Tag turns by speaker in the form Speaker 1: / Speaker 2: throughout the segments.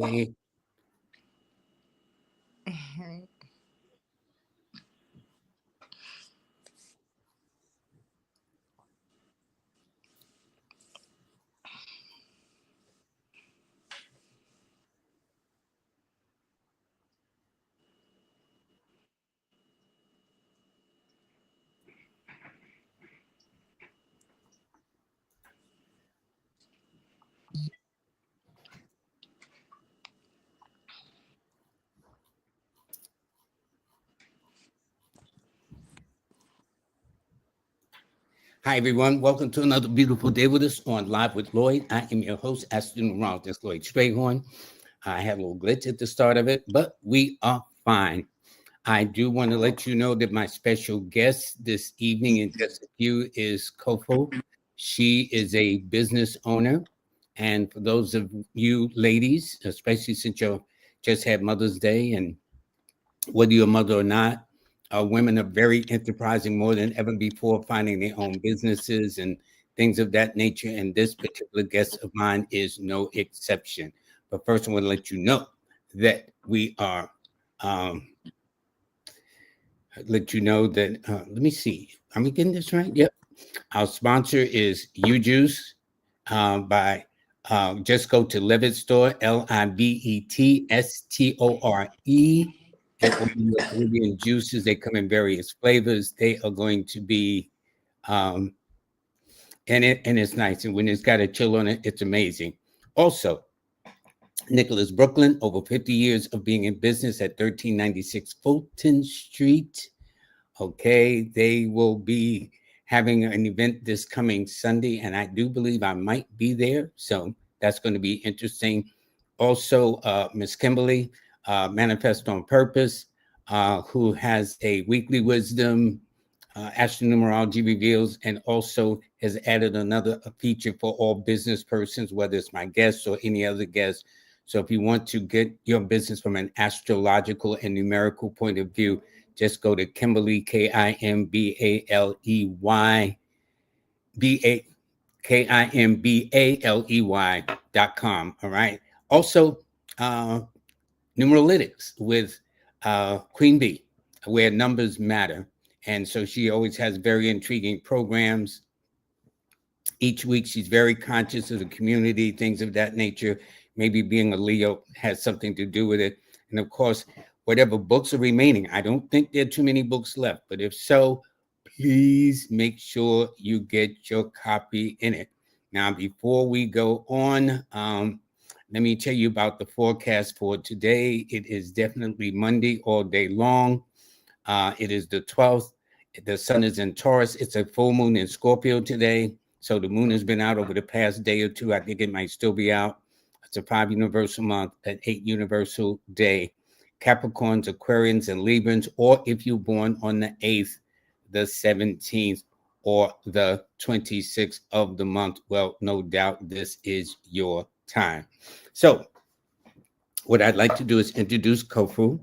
Speaker 1: Okay. Hi, everyone. Welcome to another beautiful day with us on Live with Lloyd. I am your host, Aston Numerologist Lloyd Strayhorn. I had a little glitch at the start of it, but we are fine. I do want to let you know that my special guest this evening in just a few is Kofo. She is a business owner. And for those of you ladies, especially since you just had Mother's Day, and whether you're a mother or not, women are very enterprising more than ever before, finding their own businesses and things of that nature. And this particular guest of mine is no exception. But first, I want to let you know that we are um, let me see. Am I getting this right? Yep. Our sponsor is UJuice by just go to Levitt Store, LIVETSTORE, and order your Caribbean juices. They come in various flavors. They are going to be um, and it's nice. And when it's got a chill on it, it's amazing. Also, Nicholas Brooklyn, over 50 years of being in business at 1396 Fulton Street. Okay, they will be having an event this coming Sunday, and I do believe I might be there. So that's going to be interesting. Also, Miss Kimberly, Manifest on Purpose, who has a weekly wisdom, astronumerology reveals, and also has added another feature for all business persons, whether it's my guests or any other guests. So if you want to get your business from an astrological and numerical point of view, just go to Kimberly, KIMBALEY.com. All right. Also, Numeralytics with Queen Bee, where numbers matter. And so she always has very intriguing programs. Each week, she's very conscious of the community, things of that nature. Maybe being a Leo has something to do with it. And of course, whatever books are remaining, I don't think there are too many books left, but if so, please make sure you get your copy in it. Now, before we go on, let me tell you about the forecast for today. It is definitely Monday all day long. It is the 12th. The sun is in Taurus. It's a full moon in Scorpio today. So the moon has been out over the past day or two. I think it might still be out. It's a 5 universal month, an 8 universal day. Capricorns, Aquarians, and Librans, or if you're born on the 8th, the 17th, or the 26th of the month, well, no doubt this is your time. So what I'd like to do is introduce Kofu.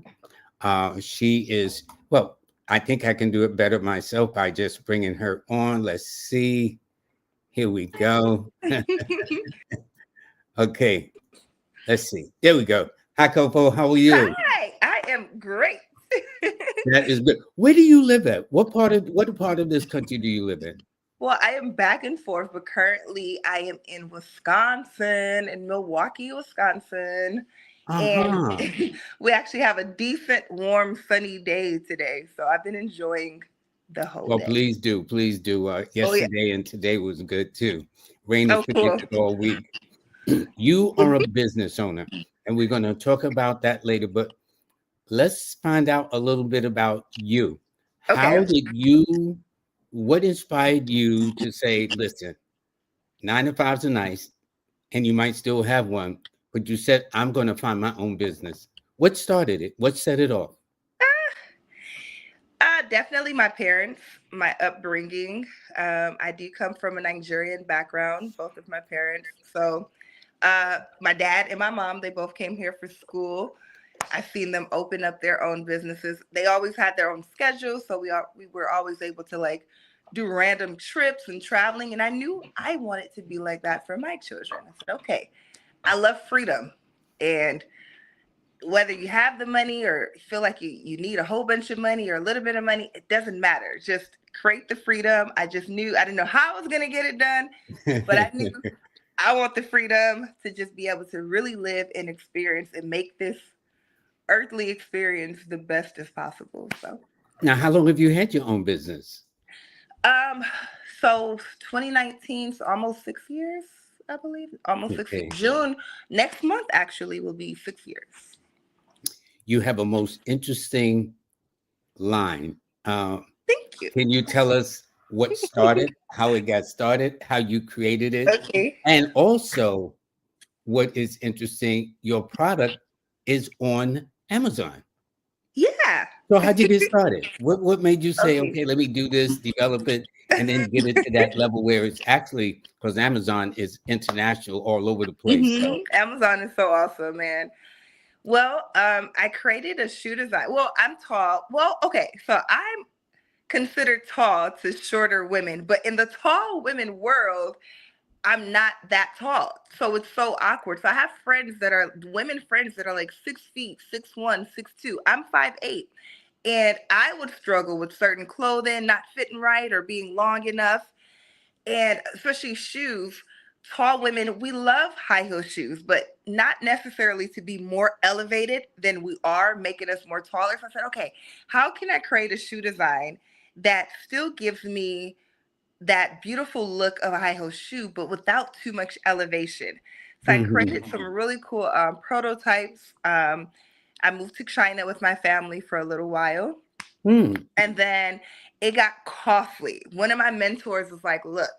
Speaker 1: She is, well, I think I can do it better myself by just bringing her on. Let's see. Here we go. Okay, let's see. There we go. Hi, Kofu. How are you?
Speaker 2: Hi, I am great.
Speaker 1: That is good. Where do you live at? What part of this country do you live in?
Speaker 2: Well, I am back and forth, but currently I am in Wisconsin, in Milwaukee, Wisconsin. And
Speaker 1: Uh-huh.
Speaker 2: we actually have a decent, warm, sunny day today. So I've been enjoying the whole
Speaker 1: Well,
Speaker 2: day.
Speaker 1: please do. Please do.
Speaker 2: Oh, yeah.
Speaker 1: Yesterday and today was good too. Rain is
Speaker 2: Oh, cool.
Speaker 1: predicted all week. You are a business owner, and we're going to talk about that later. But let's find out a little bit about you.
Speaker 2: Okay.
Speaker 1: What inspired you to say, listen, 9 to 5s are nice, and you might still have one, but you said, I'm going to find my own business. What started it? What set it off?
Speaker 2: Definitely my parents, my upbringing. I do come from a Nigerian background, both of my parents. So my dad and my mom, they both came here for school. I've seen them open up their own businesses. They always had their own schedules, so we were always able to like do random trips and traveling. And I knew I wanted to be like that for my children. I said, okay, I love freedom. And whether you have the money or feel like you need a whole bunch of money or a little bit of money, it doesn't matter. Just create the freedom. I just knew, I didn't know how I was going to get it done, but I knew I want the freedom to just be able to really live and experience and make this earthly experience the best as possible. So,
Speaker 1: Now, how long have you had your own business?
Speaker 2: um, so 2019, so almost 6 years, I believe, almost 6 years.
Speaker 1: Okay.
Speaker 2: June next month actually will be 6 years.
Speaker 1: You have a most interesting line.
Speaker 2: Thank you.
Speaker 1: Can you tell us what started, how it got started, how you created it,
Speaker 2: Okay.
Speaker 1: and also what is interesting, your product is on Amazon.
Speaker 2: Yeah.
Speaker 1: So how'd you get started? What made you say,
Speaker 2: Okay.
Speaker 1: okay, let me do this, develop it, and then get it to that level where it's actually, because Amazon is international all over the place. So
Speaker 2: Amazon is so awesome, man. Well, I created a shoe design. Well, I'm tall. Well, okay, so I'm considered tall to shorter women, but in the tall women world, I'm not that tall. So it's so awkward. So I have friends that are women friends that are like 6 feet, 6'1", 6'2". I'm 5'8". And I would struggle with certain clothing not fitting right or being long enough. And especially shoes, tall women, we love high heel shoes, but not necessarily to be more elevated than we are, making us more taller. So I said, okay, how can I create a shoe design that still gives me that beautiful look of a high heel shoe, but without too much elevation? So I
Speaker 1: mhm.
Speaker 2: created some really cool prototypes. I moved to China with my family for a little while,
Speaker 1: Hmm.
Speaker 2: and then it got costly. One of my mentors was like, look,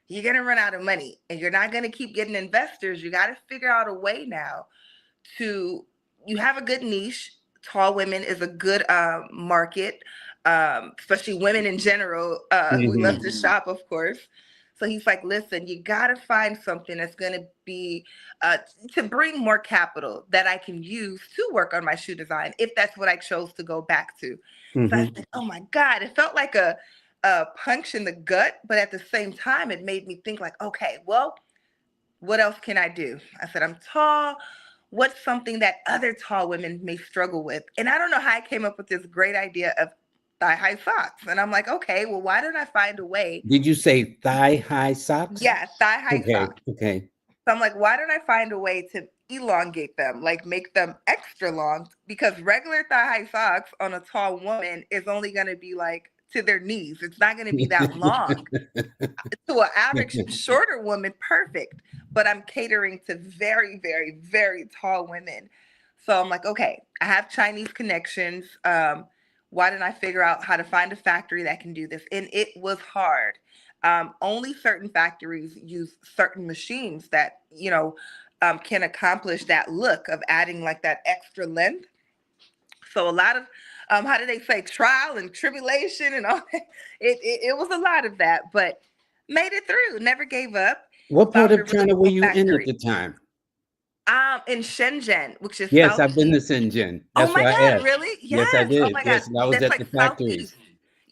Speaker 2: you're going to run out of money and you're not going to keep getting investors. You got to figure out a way now to, you have a good niche. Tall women is a good market, especially women in general. We love
Speaker 1: Mhm.
Speaker 2: to shop, of course. So he's like, listen, you got to find something that's going to be uh, to bring more capital that I can use to work on my shoe design if that's what I chose to go back to. So I
Speaker 1: Mhm.
Speaker 2: said, oh my God, it felt like a punch in the gut, but at the same time, it made me think like, okay, well, what else can I do? I said, I'm tall. What's something that other tall women may struggle with? And I don't know how I came up with this great idea of thigh high socks. And I'm like, okay, well, why don't I find a way?
Speaker 1: Did you say thigh high socks?
Speaker 2: Yeah, thigh high
Speaker 1: Okay.
Speaker 2: socks.
Speaker 1: Okay.
Speaker 2: So I'm like, why don't I find a way to elongate them, like make them extra long? Because regular thigh high socks on a tall woman is only going to be like to their knees. It's not going to be that long. To an average shorter woman, perfect. But I'm catering to very, very, very tall women. So I'm like, okay, I have Chinese connections. Why didn't I figure out how to find a factory that can do this? And it was hard. Only certain factories use certain machines that, can accomplish that look of adding like that extra length. So a lot of, how do they say, trial and tribulation and all that. It was a lot of that, but made it through. Never gave up.
Speaker 1: What part
Speaker 2: Found a
Speaker 1: of
Speaker 2: really
Speaker 1: China were
Speaker 2: cool
Speaker 1: you in at
Speaker 2: factory.
Speaker 1: the time?
Speaker 2: In Shenzhen, which is
Speaker 1: Yes, I've been to
Speaker 2: southeast.
Speaker 1: Shenzhen.
Speaker 2: Oh
Speaker 1: That's
Speaker 2: my
Speaker 1: why I
Speaker 2: God,
Speaker 1: asked.
Speaker 2: really?
Speaker 1: Yes, I
Speaker 2: Yes. Oh
Speaker 1: did.
Speaker 2: my God,
Speaker 1: Yes, and I was
Speaker 2: that's
Speaker 1: at
Speaker 2: like
Speaker 1: the factories.
Speaker 2: southeast.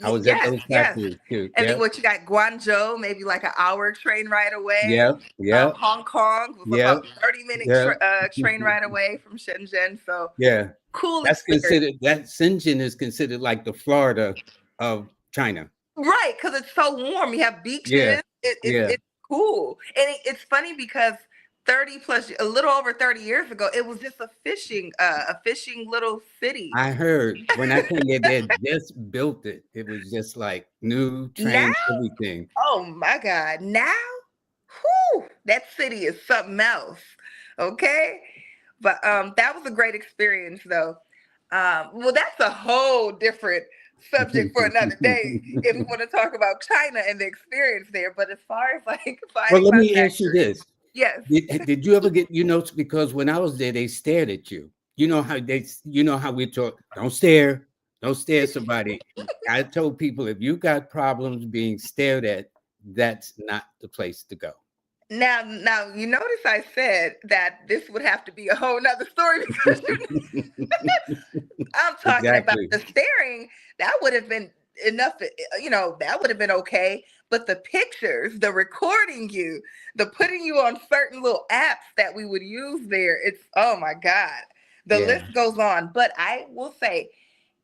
Speaker 1: I was at
Speaker 2: Yes,
Speaker 1: those
Speaker 2: yes.
Speaker 1: factories too.
Speaker 2: And then
Speaker 1: Yep.
Speaker 2: what you got, Guangzhou, maybe like an hour train ride away.
Speaker 1: Yep. Yep.
Speaker 2: Hong Kong was
Speaker 1: Yep.
Speaker 2: about 30-minute
Speaker 1: Yep.
Speaker 2: train ride away from Shenzhen. So
Speaker 1: Yeah.
Speaker 2: cool
Speaker 1: That's
Speaker 2: experience.
Speaker 1: considered, that Shenzhen is considered like the Florida of China.
Speaker 2: Right, because it's so warm. You have
Speaker 1: Yeah.
Speaker 2: beaches.
Speaker 1: Yeah.
Speaker 2: It's cool, and it's funny because 30 plus, a little over 30 years ago, it was just a fishing little city.
Speaker 1: I heard when I came there, they had just built it. It was just like new
Speaker 2: Now,
Speaker 1: trains, everything.
Speaker 2: oh my God, now, that city is something else. Okay, but that was a great experience, though. Well, that's a whole different subject for another day if we want to talk about China and the experience there. But as far as like
Speaker 1: Well,
Speaker 2: finding
Speaker 1: let
Speaker 2: my
Speaker 1: me ask you
Speaker 2: factory,
Speaker 1: this.
Speaker 2: yes.
Speaker 1: Did you ever get, because when I was there, they stared at you. You know how we talk, don't stare at somebody. I told people if you got problems being stared at, that's not the place to go.
Speaker 2: Now, you notice I said that this would have to be a whole nother story because I'm talking about
Speaker 1: Exactly.
Speaker 2: the staring. That would have been enough. That would have been okay. But the pictures, the recording you, the putting you on certain little apps that we would use there, it's, oh my God. The
Speaker 1: Yeah.
Speaker 2: list goes on. But I will say,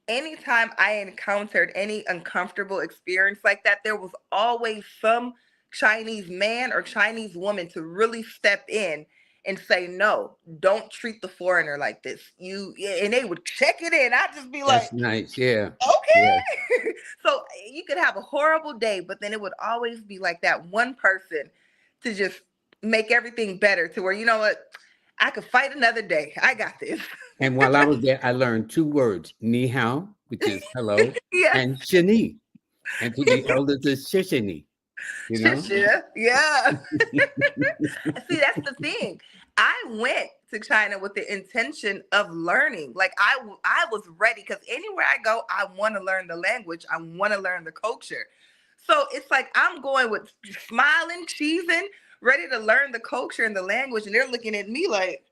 Speaker 2: anytime I encountered any uncomfortable experience like that, there was always some Chinese man or Chinese woman to really step in and say, no, don't treat the foreigner like this. And they would check it in. I'd just be like,
Speaker 1: That's nice. Yeah. Yeah.
Speaker 2: okay. So you could have a horrible day, but then it would always be like that one person to just make everything better to where, you know what, I could fight another day. I got this.
Speaker 1: And while I was there, I learned two words, ni hao, which is hello,
Speaker 2: Yes.
Speaker 1: and shini. And to the elders is shishini, you know?
Speaker 2: Shit, yeah. See, that's the thing. I went to China with the intention of learning. Like I was ready because anywhere I go, I want to learn the language. I want to learn the culture. So it's like I'm going with smiling, cheesing, ready to learn the culture and the language, and they're looking at me like,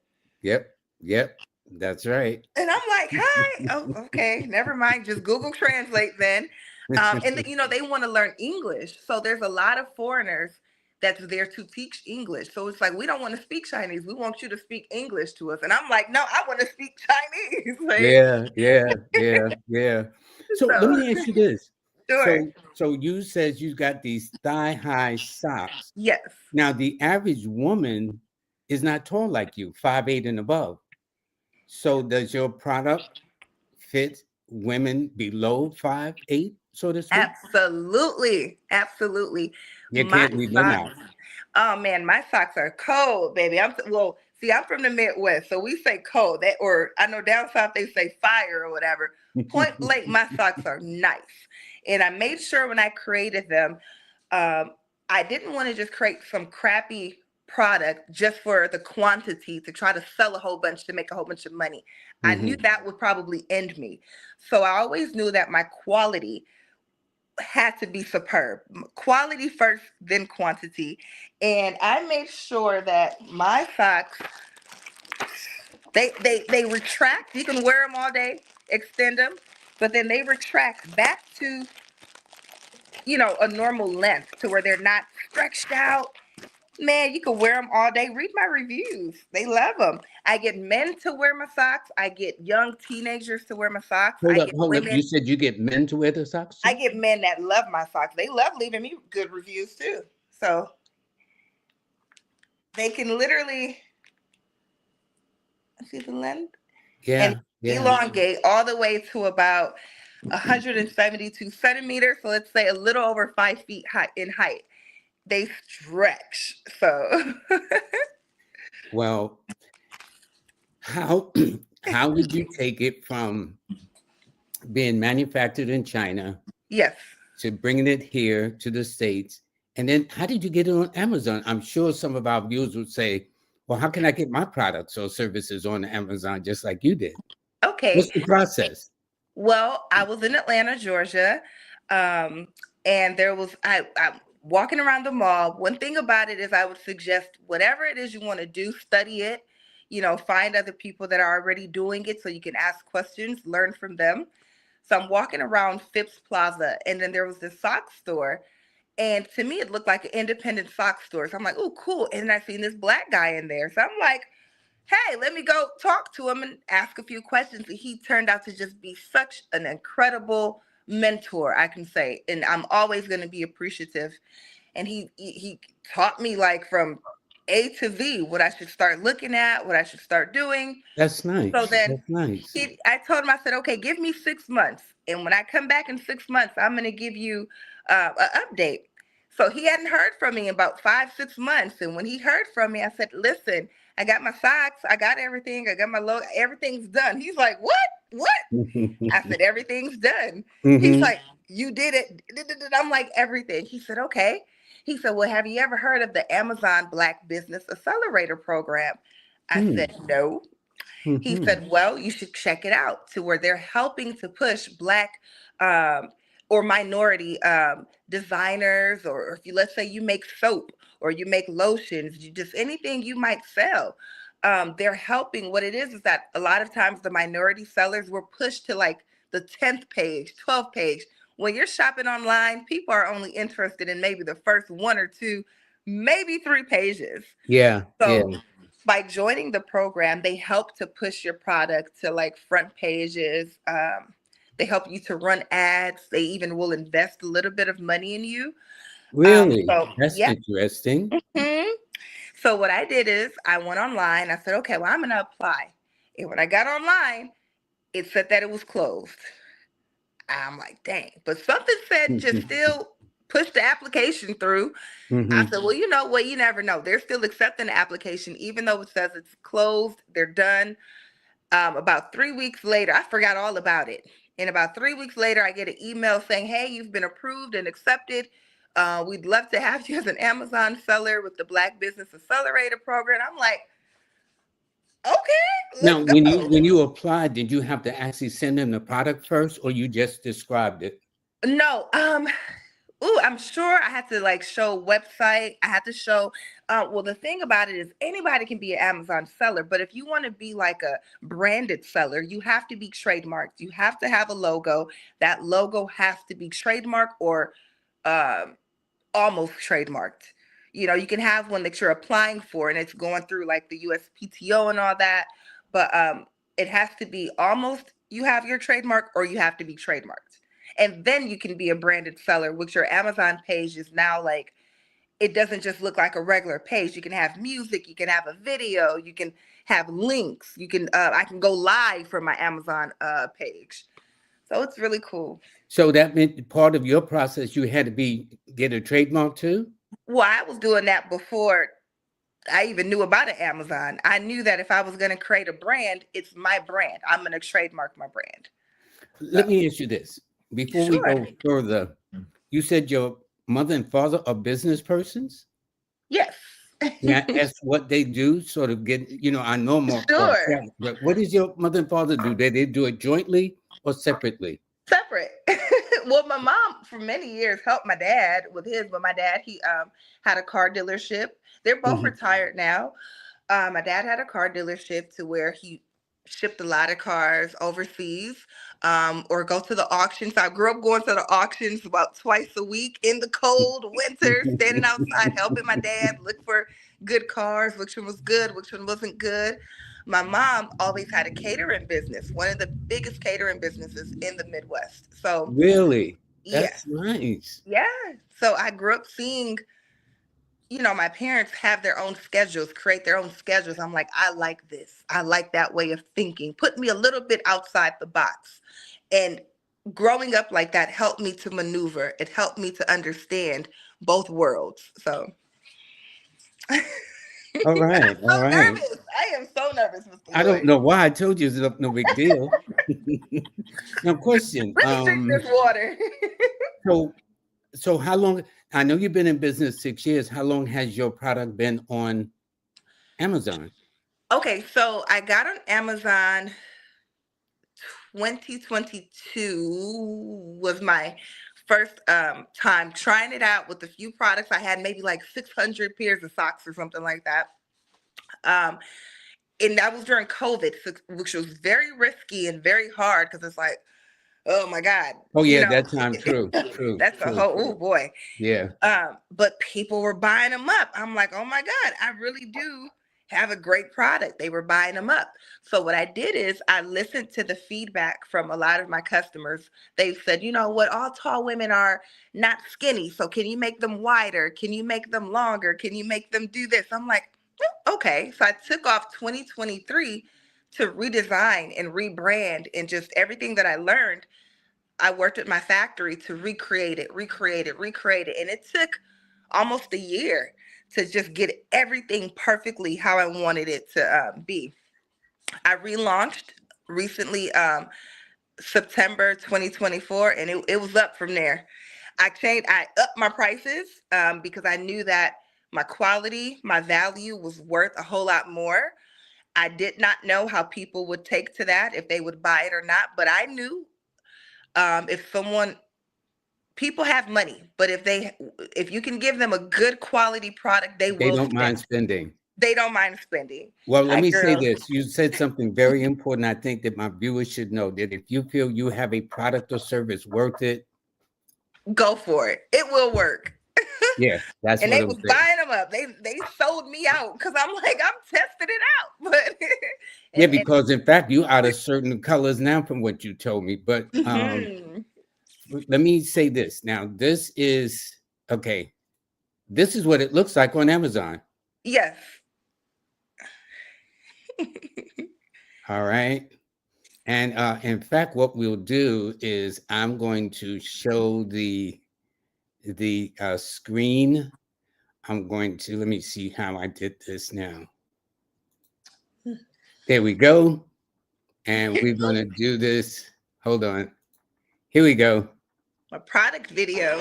Speaker 1: Yep. Yep. That's right.
Speaker 2: and I'm like, hi. Oh, okay. Never mind. Just Google Translate then. They want to learn English. So there's a lot of foreigners that's there to teach English. So it's like, we don't want to speak Chinese. We want you to speak English to us. And I'm like, no, I want to speak Chinese. Like,
Speaker 1: Yeah. Yeah. Yeah. Yeah. So let
Speaker 2: so,
Speaker 1: me ask you this.
Speaker 2: sure.
Speaker 1: So you says you got these thigh-high socks.
Speaker 2: Yes.
Speaker 1: Now the average woman is not tall like you, 5'8" and above. So does your product fit women below 5'8", so to speak?
Speaker 2: Absolutely. Absolutely.
Speaker 1: You
Speaker 2: My
Speaker 1: can't leave them out.
Speaker 2: socks. Oh man, my socks are cold, baby. I'm from the Midwest, so we say cold. That, or I know down south they say fire or whatever. Point blank, my socks are nice. And I made sure when I created them, um, I didn't want to just create some crappy product just for the quantity to try to sell a whole bunch to make a whole bunch of money. I knew
Speaker 1: Mhm.
Speaker 2: that would probably end me. So I always knew that my quality had to be superb. Quality first, then quantity. And I made sure that my socks, they retract. You can wear them all day, extend them, but then they retract back to, a normal length to where they're not stretched out. Man, you can wear them all day. Read my reviews. They love them. I get men to wear my socks. I get young teenagers to wear my socks. I get
Speaker 1: Hold up.
Speaker 2: women.
Speaker 1: You said you get men to wear the socks
Speaker 2: I
Speaker 1: too?
Speaker 2: get men that love my socks. They love leaving me good reviews too. So they can literally see the length and
Speaker 1: Yeah, yeah.
Speaker 2: elongate all the way to about 172 centimeters. So let's say a little over 5 feet high in height. They stretch. So
Speaker 1: Well, how how did you take it from being manufactured in China
Speaker 2: yes.
Speaker 1: to bringing it here to the States? And then how did you get it on Amazon? I'm sure some of our viewers would say, well, how can I get my products or services on Amazon just like you did?
Speaker 2: Okay.
Speaker 1: What's the process?
Speaker 2: Well, I was in Atlanta, Georgia, um, and I'm walking around the mall. One thing about it is I would suggest whatever it is you want to do, study it. Find other people that are already doing it so you can ask questions, learn from them. So I'm walking around Phipps Plaza, and then there was this sock store. And to me, it looked like an independent sock store. So I'm like, oh, cool. And I seen this black guy in there. So I'm like, hey, let me go talk to him and ask a few questions. And he turned out to just be such an incredible mentor, I can say. And I'm always going to be appreciative. And he taught me like from A to Z what I should start looking at, what I should start doing.
Speaker 1: That's
Speaker 2: So
Speaker 1: nice.
Speaker 2: then
Speaker 1: That's nice.
Speaker 2: I told him, I said, okay, give me 6 months. And when I come back in 6 months, I'm going to give you an update. So he hadn't heard from me in about 5, 6 months. And when he heard from me, I said, listen, I got my socks. I got everything. I got my logo. Everything's done. He's like, what? What? I said, everything's done. He's
Speaker 1: Hmm.
Speaker 2: like, you did it. I'm like, everything. He said, okay. He said, well, have you ever heard of the Amazon Black Business Accelerator Program? I said, no. He
Speaker 1: Hmm.
Speaker 2: said, well, you should check it out to where they're helping to push Black um, or minority designers, or if you, let's say you make soap or you make lotions, just anything you might sell. They're helping. What it is that a lot of times the minority sellers were pushed to like the 10th page, 12th page. when you're shopping online, people are only interested in maybe the first one or two, maybe three pages.
Speaker 1: Yeah, yeah.
Speaker 2: So by joining the program, they help to push your product to like front pages. They help you to run ads. They even will invest a little bit of money in you.
Speaker 1: Really?
Speaker 2: So
Speaker 1: That's
Speaker 2: yeah.
Speaker 1: interesting.
Speaker 2: Mhm. So what I did is I went online. I said, okay, well, I'm going to apply. And when I got online, it said that it was closed. I'm like, dang. But something said just still push the application through. I
Speaker 1: Hmm.
Speaker 2: said, well, you know what? You never know. They're still accepting the application, even though it says it's closed. They're done. About 3 weeks later, I forgot all about it. And about 3 weeks later, I get an email saying, hey, you've been approved and accepted. We'd love to have you as an Amazon seller with the Black Business Accelerator program. I'm like, okay,
Speaker 1: Now,
Speaker 2: let's go.
Speaker 1: when you applied, did you have to actually send them the product first, or you just described it?
Speaker 2: No, I'm sure I had to like show website. I had to show. Well, the thing about it is anybody can be an Amazon seller, but if you want to be like a branded seller, you have to be trademarked. You have to have a logo. That logo has to be trademarked or um, almost trademarked. You know, you can have one that you're applying for and it's going through like the USPTO and all that, but it has to be almost you have your trademark or you have to be trademarked. And then you can be a branded seller, which your Amazon page is now like it doesn't just look like a regular page. You can have music, you can have a video, you can have links, you can I can go live from my Amazon page. So it's really cool.
Speaker 1: So that meant part of your process, you had to get a trademark too?
Speaker 2: Well, I was doing that before I even knew about it, Amazon. I knew that if I was going to create a brand, it's my brand. I'm going to trademark my brand. So,
Speaker 1: Let me ask you this. Before we
Speaker 2: sure.
Speaker 1: go further, you said your mother and father are business persons?
Speaker 2: Yes.
Speaker 1: May I ask what they do? Sort of get, I know more about
Speaker 2: Sure.
Speaker 1: that, but what does your mother and father do? They do it jointly or separately?
Speaker 2: Separate. Well, my mom for many years helped my dad with his, but my dad, he had a car dealership. They're both
Speaker 1: Mhm.
Speaker 2: retired now. My dad had a car dealership to where he shipped a lot of cars overseas or go to the auctions. I grew up going to the auctions about twice a week in the cold winter, standing outside helping my dad look for good cars, which one was good, which one wasn't good. My mom always had a catering business, one of the biggest catering businesses in the Midwest. So,
Speaker 1: Really?
Speaker 2: yeah,
Speaker 1: That's nice.
Speaker 2: yeah. So I grew up seeing my parents have their own schedules, create their own schedules. I'm like, I like this. I like that way of thinking. Put me a little bit outside the box. And growing up like that helped me to maneuver. It helped me to understand both worlds. So I'm
Speaker 1: All right, all
Speaker 2: so
Speaker 1: right.
Speaker 2: nervous. I am so nervous, Mr.
Speaker 1: I don't
Speaker 2: Lloyd.
Speaker 1: know why I told you it's no big deal. Now, question.
Speaker 2: Let me drink this water.
Speaker 1: So so how long? I know you've been in business 6 years. How long has your product been on Amazon?
Speaker 2: Okay, so I got on Amazon 2022 was my first time trying it out with a few products. I had maybe like 600 pairs of socks or something like that. Um, and that was during COVID, which was very risky and very hard because it's like, oh my God,
Speaker 1: Oh yeah, that time. True, true,
Speaker 2: that's a
Speaker 1: true.
Speaker 2: whole, oh boy.
Speaker 1: Yeah.
Speaker 2: But people were buying them up. I'm like, oh my God, I really do have a great product. They were buying them up. So what I did is I listened to the feedback from a lot of my customers. They said, you know what, all tall women are not skinny. So can you make them wider? Can you make them longer? Can you make them do this? I'm like, okay. So I took off 2023 to redesign and rebrand and just everything that I learned. I worked at my factory to recreate it, recreate it, recreate it. And it took almost a year to just get everything perfectly how I wanted it to be. I relaunched recently, September 2024, and it was up from there. I upped my prices because I knew that my quality, my value was worth a whole lot more. I did not know how people would take to that, if they would buy it or not, but I knew if someone people have money, but if you can give them a good quality product, they
Speaker 1: They
Speaker 2: will
Speaker 1: don't
Speaker 2: spend.
Speaker 1: mind spending.
Speaker 2: They don't mind spending.
Speaker 1: Well, let
Speaker 2: Like
Speaker 1: me say
Speaker 2: girl,
Speaker 1: this. You said something very important. I think that my viewers should know that if you feel you have a product or service worth it,
Speaker 2: Go for it. It will work.
Speaker 1: Yeah, that's
Speaker 2: And
Speaker 1: what
Speaker 2: they
Speaker 1: I'm
Speaker 2: was
Speaker 1: saying.
Speaker 2: buying them up. They sold me out because I'm like, I'm testing it out. But
Speaker 1: Yeah,
Speaker 2: and
Speaker 1: because in fact, you out of certain colors now from what you told me. But
Speaker 2: mhm.
Speaker 1: let me say this. Now, this is okay. This is what it looks like on Amazon.
Speaker 2: Yes.
Speaker 1: All right. And in fact, what we'll do is I'm going to show the screen. I'm going to let me see how I did this now. There we go. And we're going to do this. Hold on. Here we go.
Speaker 2: A product video.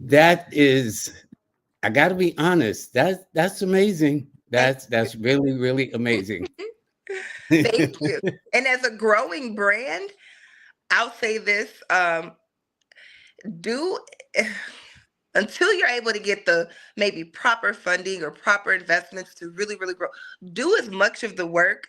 Speaker 1: That is, I got to be honest. That's amazing.
Speaker 2: Thank,
Speaker 1: That's really really amazing.
Speaker 2: thank you. And as a growing brand, I'll say this: do until you're able to get the maybe proper funding or proper investments to really, really grow, do as much of the work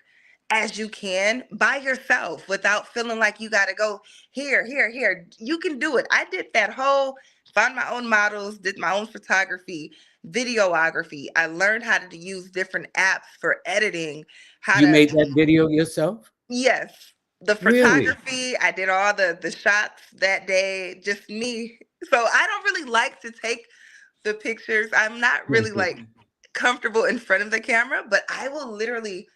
Speaker 2: as you can by yourself without feeling like you got to go here, here, here. You can do it. I did that whole, found my own models, did my own photography, videography. I learned how to use different apps for editing, how
Speaker 1: You
Speaker 2: to,
Speaker 1: made that video yourself?
Speaker 2: yes, the
Speaker 1: Really?
Speaker 2: photography. I did all the shots that day, just me. So I don't really like to take the pictures. I'm not really like comfortable in front of the camera, but I will literally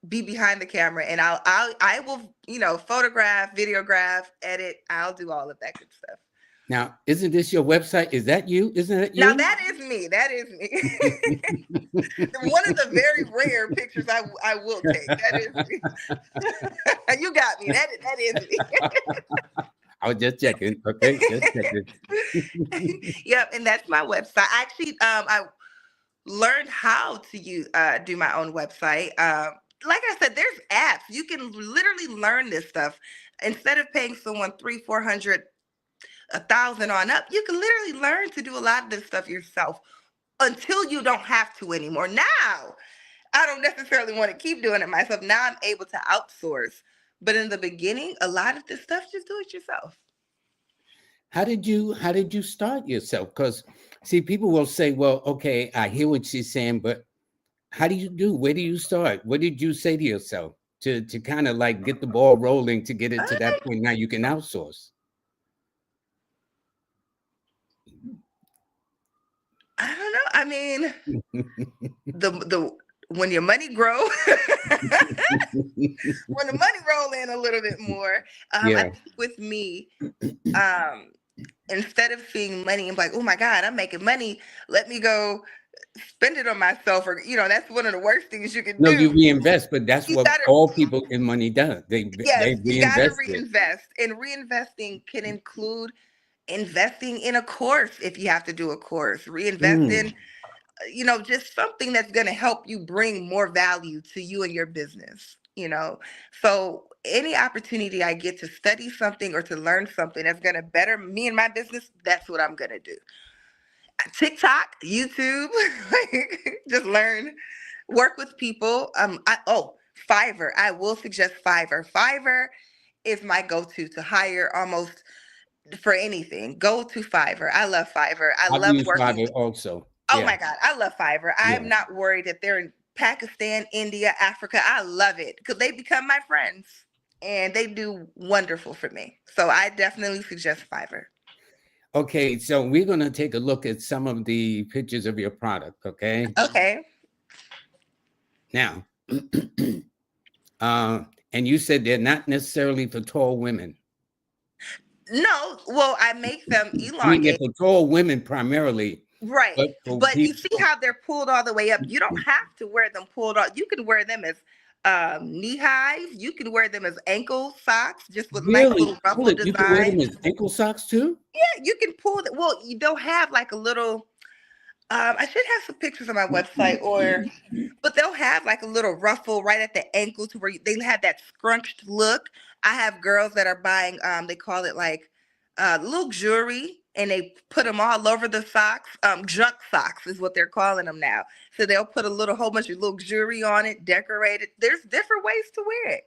Speaker 2: be behind the camera and I will, photograph, videograph, edit. I'll do all of that good stuff.
Speaker 1: Now, isn't this your website? Is that you? Isn't that
Speaker 2: Now
Speaker 1: you?
Speaker 2: that is me. That is me. One of the very rare pictures I will take. That is me. You got me. That is me.
Speaker 1: I was just checking. Okay, just checking.
Speaker 2: Yep, and that's my website. Actually, I learned how to do my own website. Like I said, there's apps you can literally learn this stuff instead of paying someone 300, 400, 1,000 on up. You can literally learn to do a lot of this stuff yourself until you don't have to anymore. Now, I don't necessarily want to keep doing it myself. Now I'm able to outsource. But in the beginning, a lot of this stuff, just do it yourself.
Speaker 1: How did you start yourself? Because see, people will say, well, okay, I hear what she's saying, but how do you do? Where do you start? What did you say to yourself to kind of like get the ball rolling to get it to that point? Now you can outsource.
Speaker 2: I don't know. I mean, the when your money grow, when the money roll in a little bit more, I
Speaker 1: Yeah.
Speaker 2: think with me, um, instead of seeing money and be like, oh my God, I'm making money, let me go spend it on myself, or that's one of the worst things you can
Speaker 1: No, you
Speaker 2: do.
Speaker 1: reinvest, but that's
Speaker 2: You
Speaker 1: what
Speaker 2: gotta,
Speaker 1: all people in money does. They
Speaker 2: yes, you gotta
Speaker 1: reinvest it.
Speaker 2: reinvest, and reinvesting can include investing in a course if you have to do a course, reinvest
Speaker 1: Mm.
Speaker 2: in just something that's going to help you bring more value to you and your business. So any opportunity I get to study something or to learn something that's going to better me and my business, that's what I'm going to do. TikTok, YouTube, like, just learn, work with people. Fiverr. I will suggest Fiverr. Fiverr is my go-to to hire almost for anything. Go to Fiverr. I love Fiverr. I
Speaker 1: I've
Speaker 2: love
Speaker 1: used
Speaker 2: working.
Speaker 1: Fiverr also.
Speaker 2: Oh
Speaker 1: Yeah,
Speaker 2: my God, I love Fiverr. I'm
Speaker 1: yeah.
Speaker 2: not worried that they're in Pakistan, India, Africa. I love it because they become my friends and they do wonderful for me. So I definitely suggest Fiverr.
Speaker 1: Okay, so we're gonna take a look at some of the pictures of your product. Okay,
Speaker 2: Okay.
Speaker 1: now, and you said they're not necessarily for tall women.
Speaker 2: No, well, I make them
Speaker 1: I mean, they're
Speaker 2: elongate.
Speaker 1: for tall women primarily,
Speaker 2: Right.
Speaker 1: but for
Speaker 2: But you
Speaker 1: people,
Speaker 2: see how they're pulled all the way up. You don't have to wear them pulled out. You can wear them as Knee highs. You can wear them as ankle socks, just with nice
Speaker 1: Really?
Speaker 2: little
Speaker 1: Hold
Speaker 2: ruffle
Speaker 1: it. You can wear
Speaker 2: design.
Speaker 1: them as ankle socks too?
Speaker 2: Yeah, you can pull it. Well, they'll have like a little. I should have some pictures on my website, or but they'll have like a little ruffle right at the ankle to where they have that scrunched look. I have girls that are buying, they call it like little jewelry, and they put them all over the socks. Junk socks is what they're calling them now. So they'll put a little whole bunch of little jewelry on it, decorate it. There's different ways to wear it.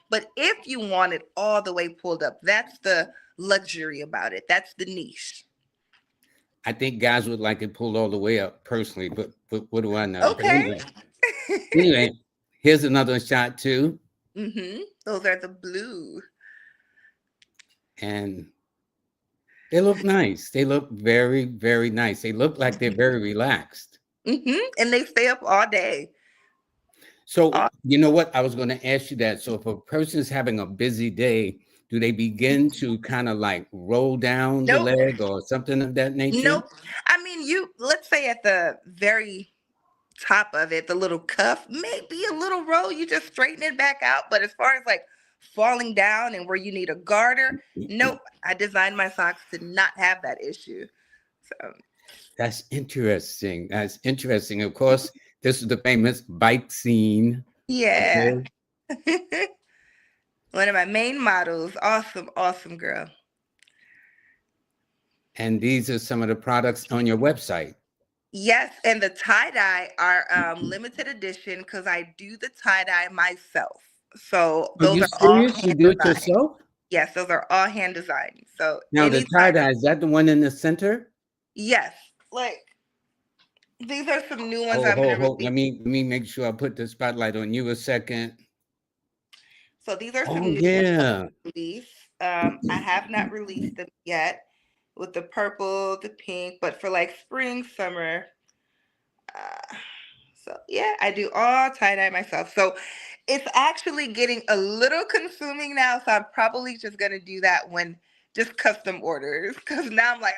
Speaker 2: But if you want it all the way pulled up, that's the luxury about it. That's the niche.
Speaker 1: I think guys would like it pulled all the way up personally, but what do I know? But
Speaker 2: Okay.
Speaker 1: anyway, here's another shot too.
Speaker 2: Those are the blue.
Speaker 1: And they look nice. They look very, very nice. They look like they're very relaxed.
Speaker 2: And they stay up all day.
Speaker 1: So, you know what? I was going to ask you that. So, if a person's having a busy day, do they begin to kind of like roll down the
Speaker 2: Nope.
Speaker 1: leg or something of that nature?
Speaker 2: Nope. I mean, let's say at the very top of it, the little cuff, maybe a little roll, you just straighten it back out. But as far as like falling down and where you need a garter, nope. I designed my socks to not have that issue. So,
Speaker 1: That's interesting. That's interesting. Of course, this is the famous bike scene.
Speaker 2: yeah.
Speaker 1: Okay.
Speaker 2: One of my main models. Awesome, awesome girl.
Speaker 1: And these are some of the products on your website.
Speaker 2: Yes, and the tie dye are limited edition because I do the tie dye myself. So
Speaker 1: Are
Speaker 2: those
Speaker 1: you
Speaker 2: are all
Speaker 1: serious? You
Speaker 2: hand
Speaker 1: do it
Speaker 2: designed.
Speaker 1: yourself?
Speaker 2: Yes, those are all hand designed. So
Speaker 1: Now, the tie
Speaker 2: anytime,
Speaker 1: dye, is that the one in the center?
Speaker 2: yes, like these are some new ones
Speaker 1: Oh,
Speaker 2: I'm gonna
Speaker 1: hold, hold.
Speaker 2: release.
Speaker 1: Let me make sure I put the spotlight on you a second.
Speaker 2: So these are
Speaker 1: Oh
Speaker 2: some new ones I'm
Speaker 1: yeah.
Speaker 2: gonna release. I have not released them yet with the purple, the pink, but for like spring, summer. Uh, so yeah, I do all tie dye myself. So it's actually getting a little consuming now. So I'm probably just gonna do that when just custom orders because now I'm like,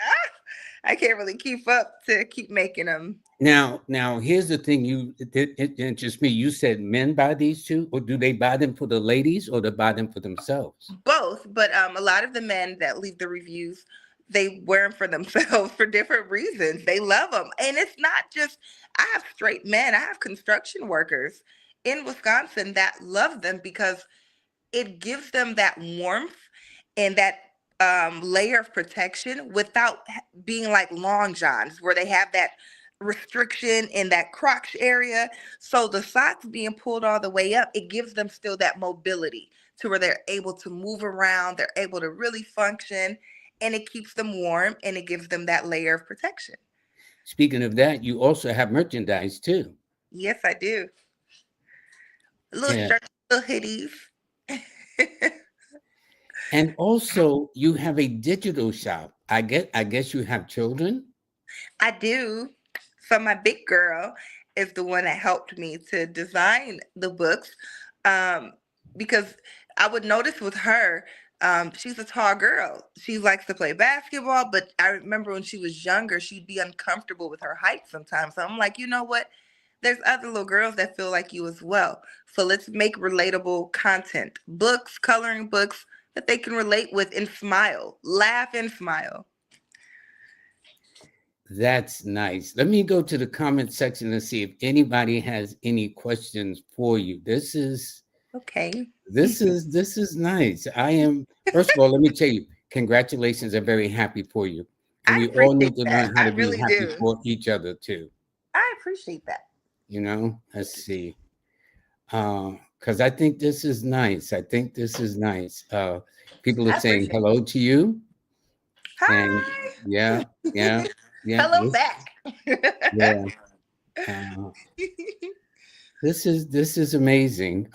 Speaker 2: I can't really keep up to keep making them.
Speaker 1: Now, here's the thing. It interests me. You said men buy these too, or do they buy them for the ladies, or they buy them for themselves?
Speaker 2: Both, but a lot of the men that leave the reviews, they wear them for themselves for different reasons. They love them, and it's not just. I have straight men. I have construction workers in Wisconsin that love them because it gives them that warmth and that layer of protection without being like long johns where they have that restriction in that crotch area. So the socks being pulled all the way up, it gives them still that mobility to where they're able to move around, they're able to really function, and it keeps them warm and it gives them that layer of protection.
Speaker 1: Speaking of that, you also have merchandise too.
Speaker 2: Yes, I do. Little
Speaker 1: Yeah.
Speaker 2: shirts, little hoodies.
Speaker 1: And also you have a digital shop. I guess you have children.
Speaker 2: I do. So my big girl is the one that helped me to design the books, um, because I would notice with her, she's a tall girl. She likes to play basketball, but I remember when she was younger, she'd be uncomfortable with her height sometimes. So I'm like, you know what? There's other little girls that feel like you as well. So let's make relatable content, books, coloring books that they can relate with and smile, laugh and smile.
Speaker 1: That's nice. Let me go to the comment section and see if anybody has any questions for you.
Speaker 2: Okay.
Speaker 1: This is nice. I am first of all, let me tell you, congratulations. I'm very happy for you. And
Speaker 2: I
Speaker 1: we all
Speaker 2: appreciate
Speaker 1: need to
Speaker 2: that.
Speaker 1: learn how
Speaker 2: I
Speaker 1: to be
Speaker 2: really
Speaker 1: happy
Speaker 2: do.
Speaker 1: for each other too.
Speaker 2: I appreciate that.
Speaker 1: Let's see. Because I think this is nice. I think this is nice. People are
Speaker 2: I
Speaker 1: saying
Speaker 2: appreciate
Speaker 1: hello to you. And
Speaker 2: Hi.
Speaker 1: yeah, yeah, yeah.
Speaker 2: Hello back.
Speaker 1: Yeah. Uh, this is amazing.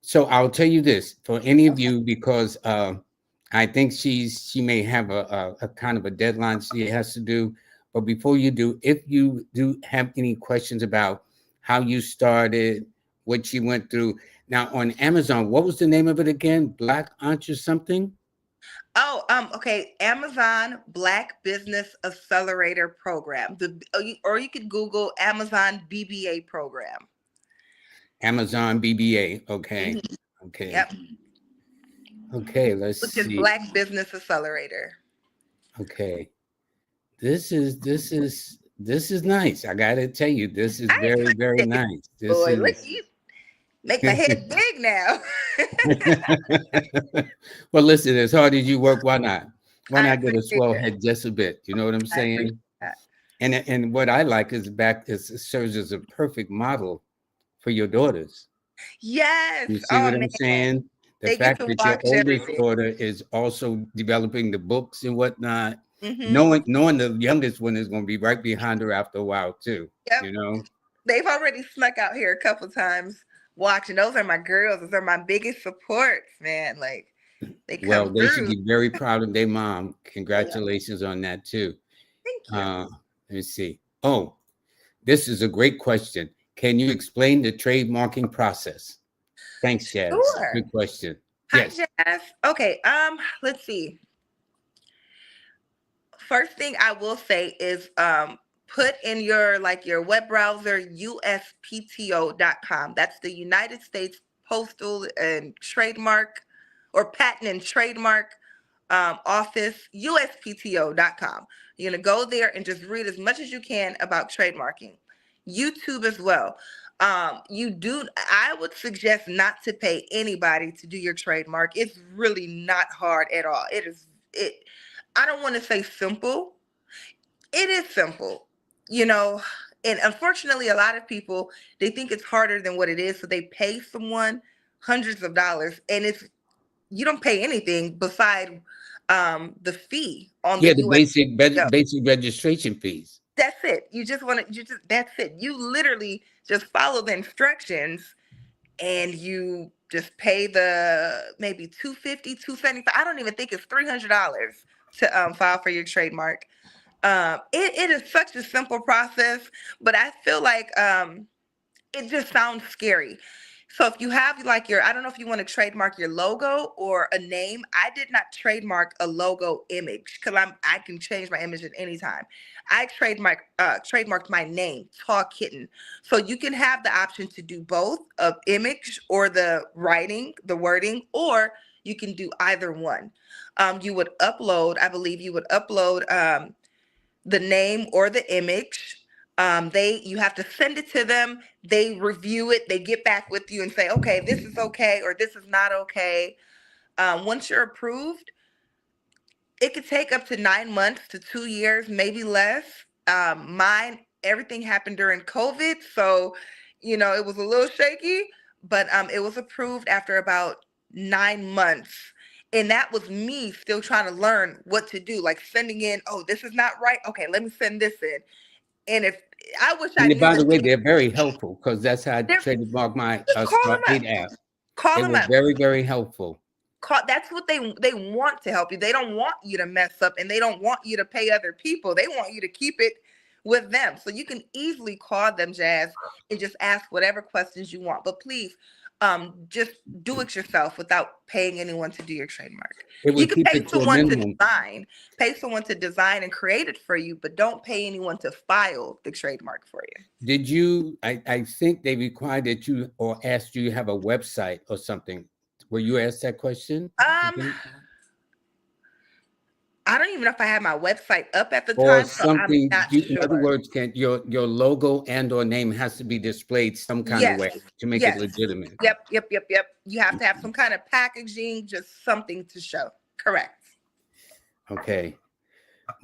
Speaker 1: So I'll tell you this for any of
Speaker 2: Okay.
Speaker 1: you because I think she may have a kind of a deadline she has to do. But before you do, if you do have any questions about how you started, what you went through, now on Amazon, what was the name of it again? Black Aunt or something?
Speaker 2: Oh, okay. Amazon Black Business Accelerator Program. Or you could Google Amazon BBA program.
Speaker 1: Amazon BBA. Okay.
Speaker 2: Mhm.
Speaker 1: Okay.
Speaker 2: Yep.
Speaker 1: Okay. Let's
Speaker 2: Which is
Speaker 1: see.
Speaker 2: Black Business Accelerator.
Speaker 1: Okay. This is nice. I gotta tell you, this is
Speaker 2: I
Speaker 1: very, very
Speaker 2: appreciate it,
Speaker 1: nice. This
Speaker 2: boy. Look,
Speaker 1: is
Speaker 2: you make my head big now.
Speaker 1: well, listen, as hard as you work, why not? Why
Speaker 2: I
Speaker 1: not get a
Speaker 2: appreciate
Speaker 1: swell
Speaker 2: it.
Speaker 1: head just a bit? You know what I'm
Speaker 2: I appreciate
Speaker 1: saying?
Speaker 2: that.
Speaker 1: And what I like is it serves as a perfect model for your daughters.
Speaker 2: Yes.
Speaker 1: You see
Speaker 2: Oh
Speaker 1: what I'm
Speaker 2: man.
Speaker 1: saying? The
Speaker 2: They get
Speaker 1: fact
Speaker 2: to
Speaker 1: that your
Speaker 2: watch
Speaker 1: oldest
Speaker 2: everything.
Speaker 1: daughter is also developing the books and whatnot,
Speaker 2: Hmm.
Speaker 1: knowing the youngest one is going to be right behind her after a while too.
Speaker 2: Yep.
Speaker 1: You know,
Speaker 2: They've already snuck out here a couple times watching. Those are my girls. Those are my biggest supports, man. Like they
Speaker 1: well,
Speaker 2: come
Speaker 1: they should
Speaker 2: through.
Speaker 1: be very proud of their mom.
Speaker 2: Yeah.
Speaker 1: Congratulations on that too.
Speaker 2: Thank you.
Speaker 1: Uh, let me see. Oh, this is a great question. Can you explain the trademarking process? Thanks, Jazz.
Speaker 2: Sure.
Speaker 1: Good question.
Speaker 2: Hi,
Speaker 1: Yes.
Speaker 2: Jazz. Okay. Let's see. First thing I will say is put in your your web browser uspto.com. That's the United States Postal and Trademark or Patent and Trademark office, uspto.com. You're going to go there and just read as much as you can about trademarking. YouTube as well. I would suggest not to pay anybody to do your trademark. It's really not hard at all. It I don't want to say simple. It is simple, you know. And unfortunately, a lot of people, they think it's harder than what it is, so they pay someone hundreds of dollars, and it's you don't pay anything beside the fee on the
Speaker 1: Yeah, the
Speaker 2: US.
Speaker 1: basic registration fees.
Speaker 2: That's it. You just that's it. You literally just follow the instructions and you just pay the maybe 250, 275. I don't even think it's $300 to file for your trademark. It is such a simple process, but I feel like it just sounds scary. So if you have I don't know if you want to trademark your logo or a name. I did not trademark a logo image because I can change my image at any time. I trademarked my name, Tall Kitten. So you can have the option to do both of image or the writing, the wording, or you can do either one. You would upload, I believe you would upload the name or the image. You have to send it to them. They review it. They get back with you and say, okay, this is okay or this is not okay. Once you're approved, it could take up to 9 months to 2 years, maybe less. Everything happened during COVID, so it was a little shaky, but it was approved after about 9 months. And that was me still trying to learn what to do, like sending in, oh, this is not right. Okay, let me send this in. And if I wish I
Speaker 1: And
Speaker 2: knew
Speaker 1: by
Speaker 2: the
Speaker 1: the way,
Speaker 2: name,
Speaker 1: they're very helpful because that's how I
Speaker 2: they're,
Speaker 1: trademarked my
Speaker 2: just call
Speaker 1: Smart
Speaker 2: them
Speaker 1: 8
Speaker 2: up.
Speaker 1: app.
Speaker 2: Call
Speaker 1: They
Speaker 2: them
Speaker 1: were
Speaker 2: up.
Speaker 1: very, very helpful.
Speaker 2: That's what they want to help you. They don't want you to mess up and they don't want you to pay other people. They want you to keep it with them. So you can easily call them, Jazz, and just ask whatever questions you want. But please just do it yourself without paying anyone to do your trademark.
Speaker 1: It
Speaker 2: You
Speaker 1: would
Speaker 2: can
Speaker 1: keep
Speaker 2: pay
Speaker 1: it to a
Speaker 2: someone to
Speaker 1: minimum.
Speaker 2: design, and create it for you, but don't pay anyone to file the trademark for you.
Speaker 1: Did you? I think they required that you or asked you have a website or something. Were you asked that question?
Speaker 2: Um, I don't even know if I had my website up at the
Speaker 1: Or
Speaker 2: time, so I'm
Speaker 1: something?
Speaker 2: not
Speaker 1: In other
Speaker 2: sure.
Speaker 1: words, can your logo and or name has to be displayed some kind of
Speaker 2: Yes.
Speaker 1: way to make it
Speaker 2: Yes.
Speaker 1: legitimate.
Speaker 2: Yep. You have to have some kind of packaging, just something to show. Correct.
Speaker 1: Okay,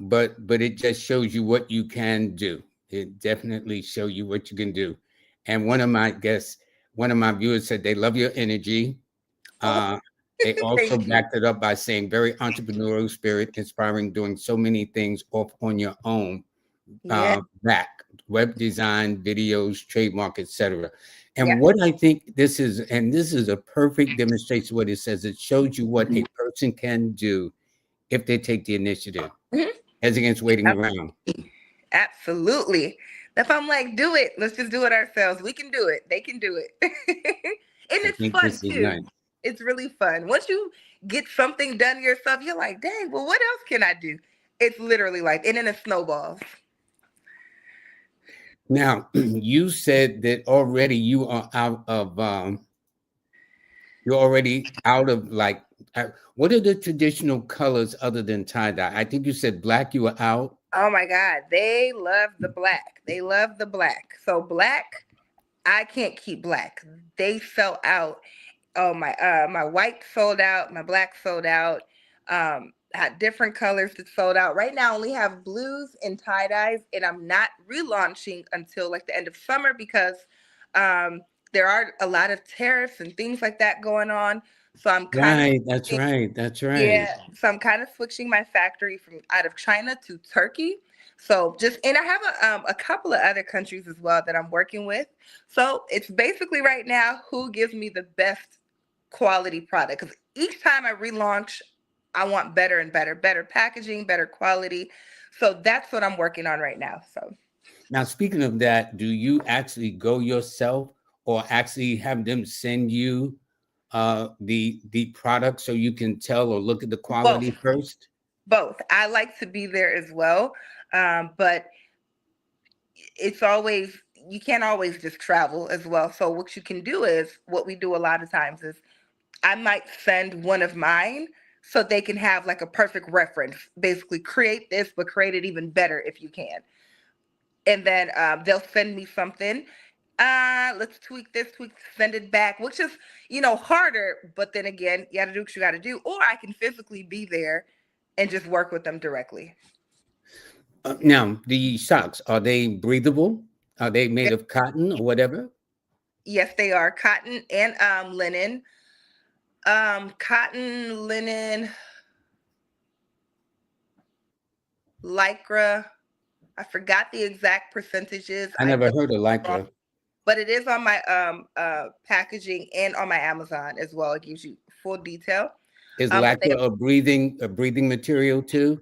Speaker 1: but it just shows you what you can do. It definitely show you what you can do. And one of my viewers said they love your energy.
Speaker 2: Oh,
Speaker 1: Uh, they also
Speaker 2: thank you.
Speaker 1: backed it up by saying very entrepreneurial spirit, inspiring, doing so many things off on your own.
Speaker 2: Yeah.
Speaker 1: Back web design, videos, trademark, etc. And
Speaker 2: Yeah.
Speaker 1: what I think this is a perfect demonstration. What it says, it shows you what a person can do if they take the initiative,
Speaker 2: Mhm.
Speaker 1: as against waiting around.
Speaker 2: Absolutely. If I'm like, do it, let's just do it ourselves. We can do it. They can do it. And
Speaker 1: I
Speaker 2: it's
Speaker 1: think
Speaker 2: fun
Speaker 1: this is
Speaker 2: too.
Speaker 1: nice.
Speaker 2: It's really fun. Once you get something done yourself, you're like, dang, well, what else can I do? It's literally like, and then it snowballs.
Speaker 1: Now, you said that already you are out of you're already out of like what are the traditional colors other than tie-dye? I think you said black, you were out.
Speaker 2: Oh my God, they love the black. They love the black. So black, I can't keep black. They sell out. Oh my white sold out, my black sold out. Had different colors that sold out. Right now I only have blues and tie-dyes, and I'm not relaunching until like the end of summer because um there are a lot of tariffs and things like that going on. So I'm kind of
Speaker 1: Right, that's right. That's right.
Speaker 2: yeah, so I'm kind of switching my factory from out of China to Turkey. So just and I have a couple of other countries as well that I'm working with. So it's basically right now who gives me the best quality product because each time I relaunch, I want better and better, better packaging, better quality. So that's what I'm working on right now. So
Speaker 1: Now, speaking of that, do you actually go yourself or actually have them send you the product so you can tell or look at the
Speaker 2: both,
Speaker 1: quality first?
Speaker 2: both. I like to be there as well, but it's always you can't always just travel as well. So what you can do is what we do a lot of times is I might send one of mine so they can have like a perfect reference. Basically, create this, but create it even better if you can. And then they'll send me something. Let's tweak this, tweak, send it back, which is harder. But then again, you got to do what you got to do. Or I can physically be there and just work with them directly.
Speaker 1: Now, the socks, are they breathable? Are they made of cotton or whatever?
Speaker 2: Yes, they are cotton and linen. Cotton, linen, lycra. I forgot the exact percentages.
Speaker 1: I
Speaker 2: I
Speaker 1: never
Speaker 2: don't
Speaker 1: heard of
Speaker 2: know,
Speaker 1: lycra.
Speaker 2: but it is on my packaging and on my Amazon as well. It gives you full detail.
Speaker 1: Is
Speaker 2: But they
Speaker 1: lycra a breathing material too?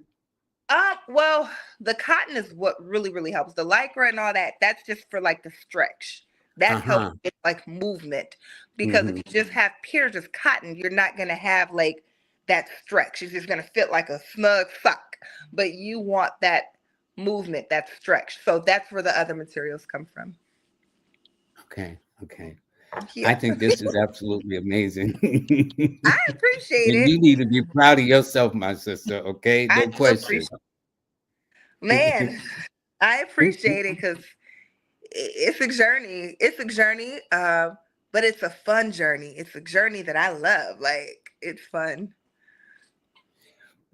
Speaker 2: well, the cotton is what really helps. The lycra and all that, that's just for like the stretch. That helps
Speaker 1: Uh-huh.
Speaker 2: with like movement. Because if
Speaker 1: Hmm.
Speaker 2: you just have pure just cotton, you're not gonna have like that stretch. It's just gonna fit like a snug sock. But you want that movement, that stretch. So that's where the other materials come from.
Speaker 1: Okay, okay. I
Speaker 2: Yeah.
Speaker 1: think this is absolutely amazing.
Speaker 2: I appreciate
Speaker 1: And
Speaker 2: it.
Speaker 1: you need to be proud of yourself, my sister, okay?
Speaker 2: I
Speaker 1: No
Speaker 2: do
Speaker 1: question.
Speaker 2: appreciate man, I appreciate it because it's a journey. It's a journey, but it's a fun journey. It's a journey that I love. Like it's fun.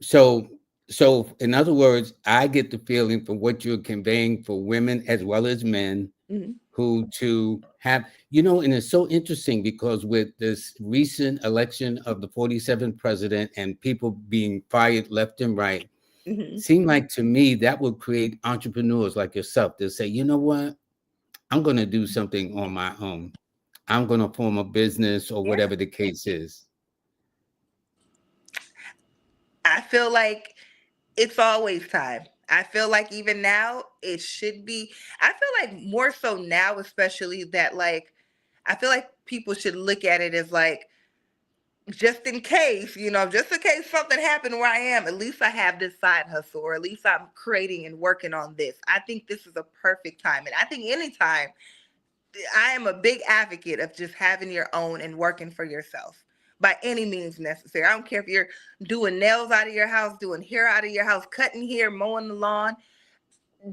Speaker 1: So, so in other words, I get the feeling from what you're conveying for women as well as men
Speaker 2: Mhm,
Speaker 1: who to have, and it's so interesting because with this recent election of the 47th president and people being fired left and right,
Speaker 2: mhm.
Speaker 1: seemed like to me that would create entrepreneurs like yourself to say, you know what, I'm going to do something on my own. I'm going to form a business or
Speaker 2: Yeah,
Speaker 1: whatever the case is.
Speaker 2: I feel like it's always time. I feel like even now it should be. I feel like more so now, especially that like I feel like people should look at it as like just in case, just in case something happened where I am, at least I have this side hustle, or at least I'm creating and working on this. I think this is a perfect time. And I think anytime, I am a big advocate of just having your own and working for yourself by any means necessary. I don't care if you're doing nails out of your house, doing hair out of your house, cutting hair, mowing the lawn,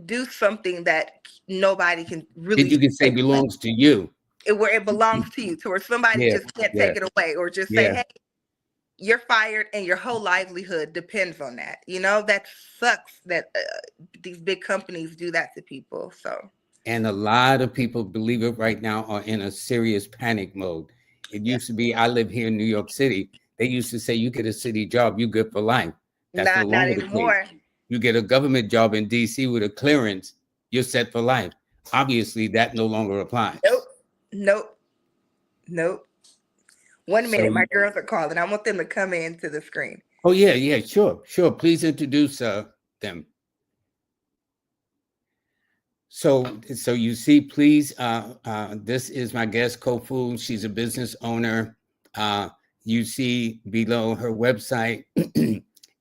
Speaker 2: do something that nobody can
Speaker 1: That
Speaker 2: really
Speaker 1: you can say
Speaker 2: take away.
Speaker 1: belongs to you.
Speaker 2: Where it belongs to you, to where somebody
Speaker 1: Yeah,
Speaker 2: just can't
Speaker 1: yeah,
Speaker 2: take it away or just say,
Speaker 1: yeah.
Speaker 2: hey, you're fired and your whole livelihood depends on that. That sucks that these big companies do that to people. So,
Speaker 1: And a lot of people, believe it right now, are in a serious panic mode. It
Speaker 2: yeah,
Speaker 1: used to be, I live here in New York City. They used to say, you get a city job, you good for life. That's no
Speaker 2: not
Speaker 1: longer the case.
Speaker 2: anymore.
Speaker 1: You get a government job in DC with a clearance, you're set for life. Obviously, that no longer
Speaker 2: Nope.
Speaker 1: applies.
Speaker 2: Nope. Nope. One
Speaker 1: So,
Speaker 2: minute, my girls are calling. I want them to come into the screen.
Speaker 1: oh yeah, yeah, sure, sure. Please introduce them. So you see, please, this is my guest, Kofo. She's a business owner. Uh, you see below her website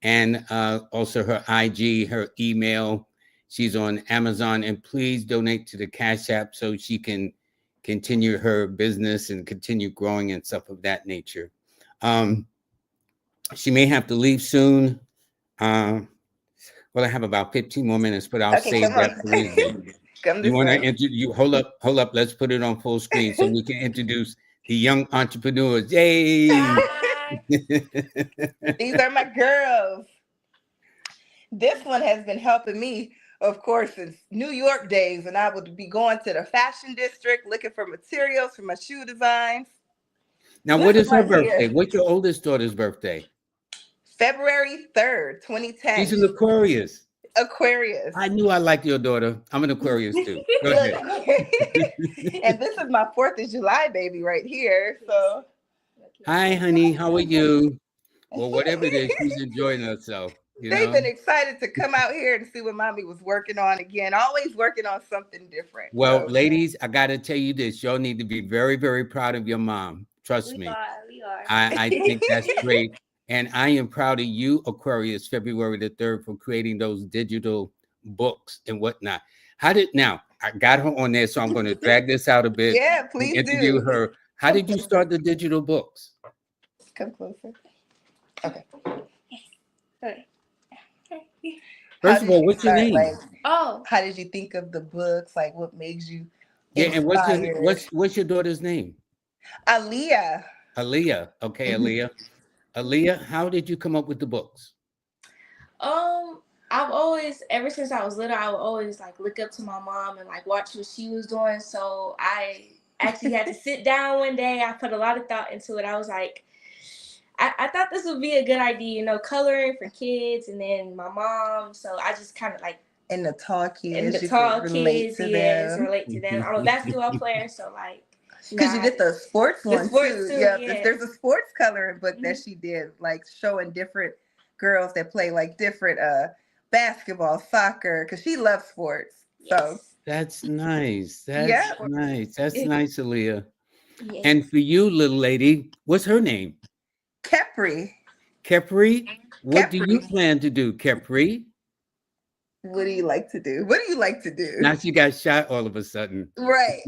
Speaker 1: and also her IG, her email. She's on Amazon, and please donate to the Cash App so she can continue her business and continue growing and stuff of that nature. Um, she may have to leave soon. Uh, well, I have about 15 more minutes, but I'll
Speaker 2: Okay,
Speaker 1: save
Speaker 2: come
Speaker 1: that
Speaker 2: on.
Speaker 1: for Wednesday.
Speaker 2: Come
Speaker 1: You
Speaker 2: this
Speaker 1: want to
Speaker 2: way.
Speaker 1: you hold up. Let's put it on full screen so we can introduce the young entrepreneurs. Yay!
Speaker 3: Hi.
Speaker 2: These are my girls. This one has been helping me, of course, since New York days, and I would be going to the fashion district looking for materials for my shoe designs.
Speaker 1: Now,
Speaker 2: This
Speaker 1: what is her
Speaker 2: one
Speaker 1: birthday?
Speaker 2: here,
Speaker 1: What's your oldest daughter's birthday?
Speaker 2: February 3rd,
Speaker 1: She's
Speaker 2: 2010.
Speaker 1: an Aquarius.
Speaker 2: Aquarius.
Speaker 1: I knew I liked your daughter. I'm an Aquarius too. Go
Speaker 2: Look,
Speaker 1: ahead.
Speaker 2: and this is my 4th of July baby right here. So
Speaker 1: Hi, honey. How are you? Well, whatever it is, she's enjoying herself. You
Speaker 2: they've
Speaker 1: know.
Speaker 2: been excited to come out here and see what mommy was working on again. Always working on something different.
Speaker 1: Well,
Speaker 2: So
Speaker 1: ladies, I got to tell you this. Y'all need to be very, very proud of your mom. Trust me.
Speaker 3: We are.
Speaker 1: I think that's great. And I am proud of you, Aquarius, February the 3rd, for creating those digital books and whatnot. How did now? I got her on there, so I'm going to drag this out a bit
Speaker 2: yeah,
Speaker 1: and
Speaker 2: please
Speaker 1: interview
Speaker 2: do.
Speaker 1: her. How did you start the digital books?
Speaker 2: Come closer. Okay.
Speaker 3: Okay.
Speaker 2: How
Speaker 1: First of
Speaker 2: did
Speaker 1: all,
Speaker 2: you
Speaker 1: what's your
Speaker 2: start? Like,
Speaker 1: name?
Speaker 3: Oh,
Speaker 2: how did you think of the books? Like, what made you
Speaker 1: Yeah, and
Speaker 2: inspired?
Speaker 1: what's your daughter's name?
Speaker 2: Aaliyah.
Speaker 1: Aaliyah. Okay,
Speaker 2: Mhm.
Speaker 1: Aaliyah. Aaliyah, how did you come up with the books?
Speaker 3: um, I've always, ever since I was little, I would always like look up to my mom and like watch what she was doing. So I actually had to sit down one day. I put a lot of thought into it. I was like, I thought this would be a good idea, you know, coloring for kids, and then my mom. So I just kind of like,
Speaker 2: And the tall
Speaker 3: and the
Speaker 2: kids, you
Speaker 3: tall
Speaker 2: could relate
Speaker 3: kids,
Speaker 2: to
Speaker 3: yes,
Speaker 2: them.
Speaker 3: relate to them. I'm a basketball player, so like, you know,
Speaker 2: Because
Speaker 3: I
Speaker 2: you
Speaker 3: had
Speaker 2: did
Speaker 3: to,
Speaker 2: the sports
Speaker 3: the
Speaker 2: one
Speaker 3: sports
Speaker 2: too.
Speaker 3: too,
Speaker 2: Yep.
Speaker 3: yeah.
Speaker 2: There's a sports coloring book that
Speaker 3: Mhm.
Speaker 2: she did, like showing different girls that play like different basketball, soccer, because she loves sports. So
Speaker 3: Yes.
Speaker 1: That's nice.
Speaker 2: yeah.
Speaker 1: That's nice. That's nice, Aaliyah. And
Speaker 3: Yes.
Speaker 1: for you, little lady, what's her name?
Speaker 2: Capri.
Speaker 1: Kepri. What do you
Speaker 2: Capri.
Speaker 1: plan to do, Kepri?
Speaker 2: What do you like to do? What do you like to do?
Speaker 1: Now she got shot all of a sudden.
Speaker 2: Right.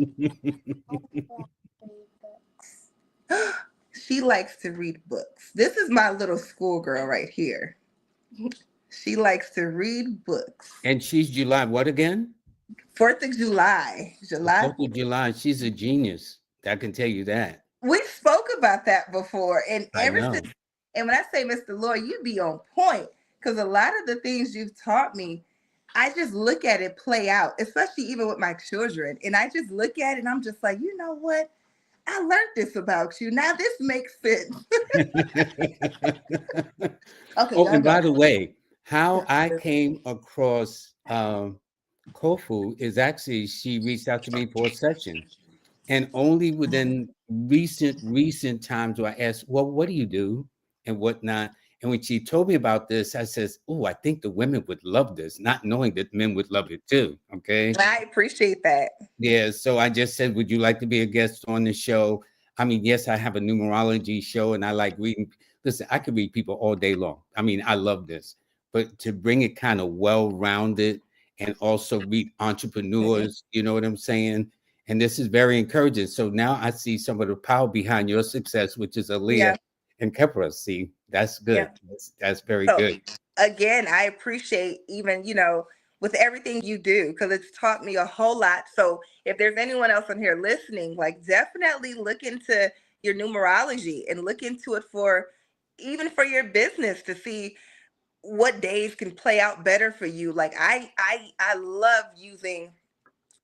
Speaker 2: She likes to read books. This is my little schoolgirl right here. She likes to read books.
Speaker 1: And she's July. What again?
Speaker 2: 4th of July.
Speaker 1: The
Speaker 2: July
Speaker 1: 4th of July. She's a genius. I can tell you that.
Speaker 2: we spoke about that before. And
Speaker 1: I
Speaker 2: ever since,
Speaker 1: know.
Speaker 2: and when I say Mr. Lloyd, you be on point. Because a lot of the things you've taught me, I just look at it play out, especially even with my children. And I just look at it and I'm just like, you know what? I learned this about you. Now this makes sense. Okay,
Speaker 1: Oh,
Speaker 2: y'all
Speaker 1: and
Speaker 2: go.
Speaker 1: by the way, how I came across Kofu is actually she reached out to me for a session. And only within recent times where I asked, well, what do you do and whatnot? And when she told me about this, I says, oh, I think the women would love this, not knowing that men would love it too. Okay.
Speaker 2: I appreciate that.
Speaker 1: Yeah. So I just said, would you like to be a guest on the show? I mean, yes, I have a numerology show and I like reading. Listen, I could read people all day long. I mean, I love this. But to bring it kind of well-rounded and also read entrepreneurs, you know what I'm saying? And this is very encouraging. So now I see some of the power behind your success, which is Aaliyah
Speaker 2: Yeah.
Speaker 1: and Kepra. See, that's
Speaker 2: Yeah.
Speaker 1: good. That's very
Speaker 2: So
Speaker 1: good.
Speaker 2: again, I appreciate even, with everything you do, because it's taught me a whole lot. So if there's anyone else on here listening, like definitely look into your numerology and look into it for even for your business to see what days can play out better for you. Like I love using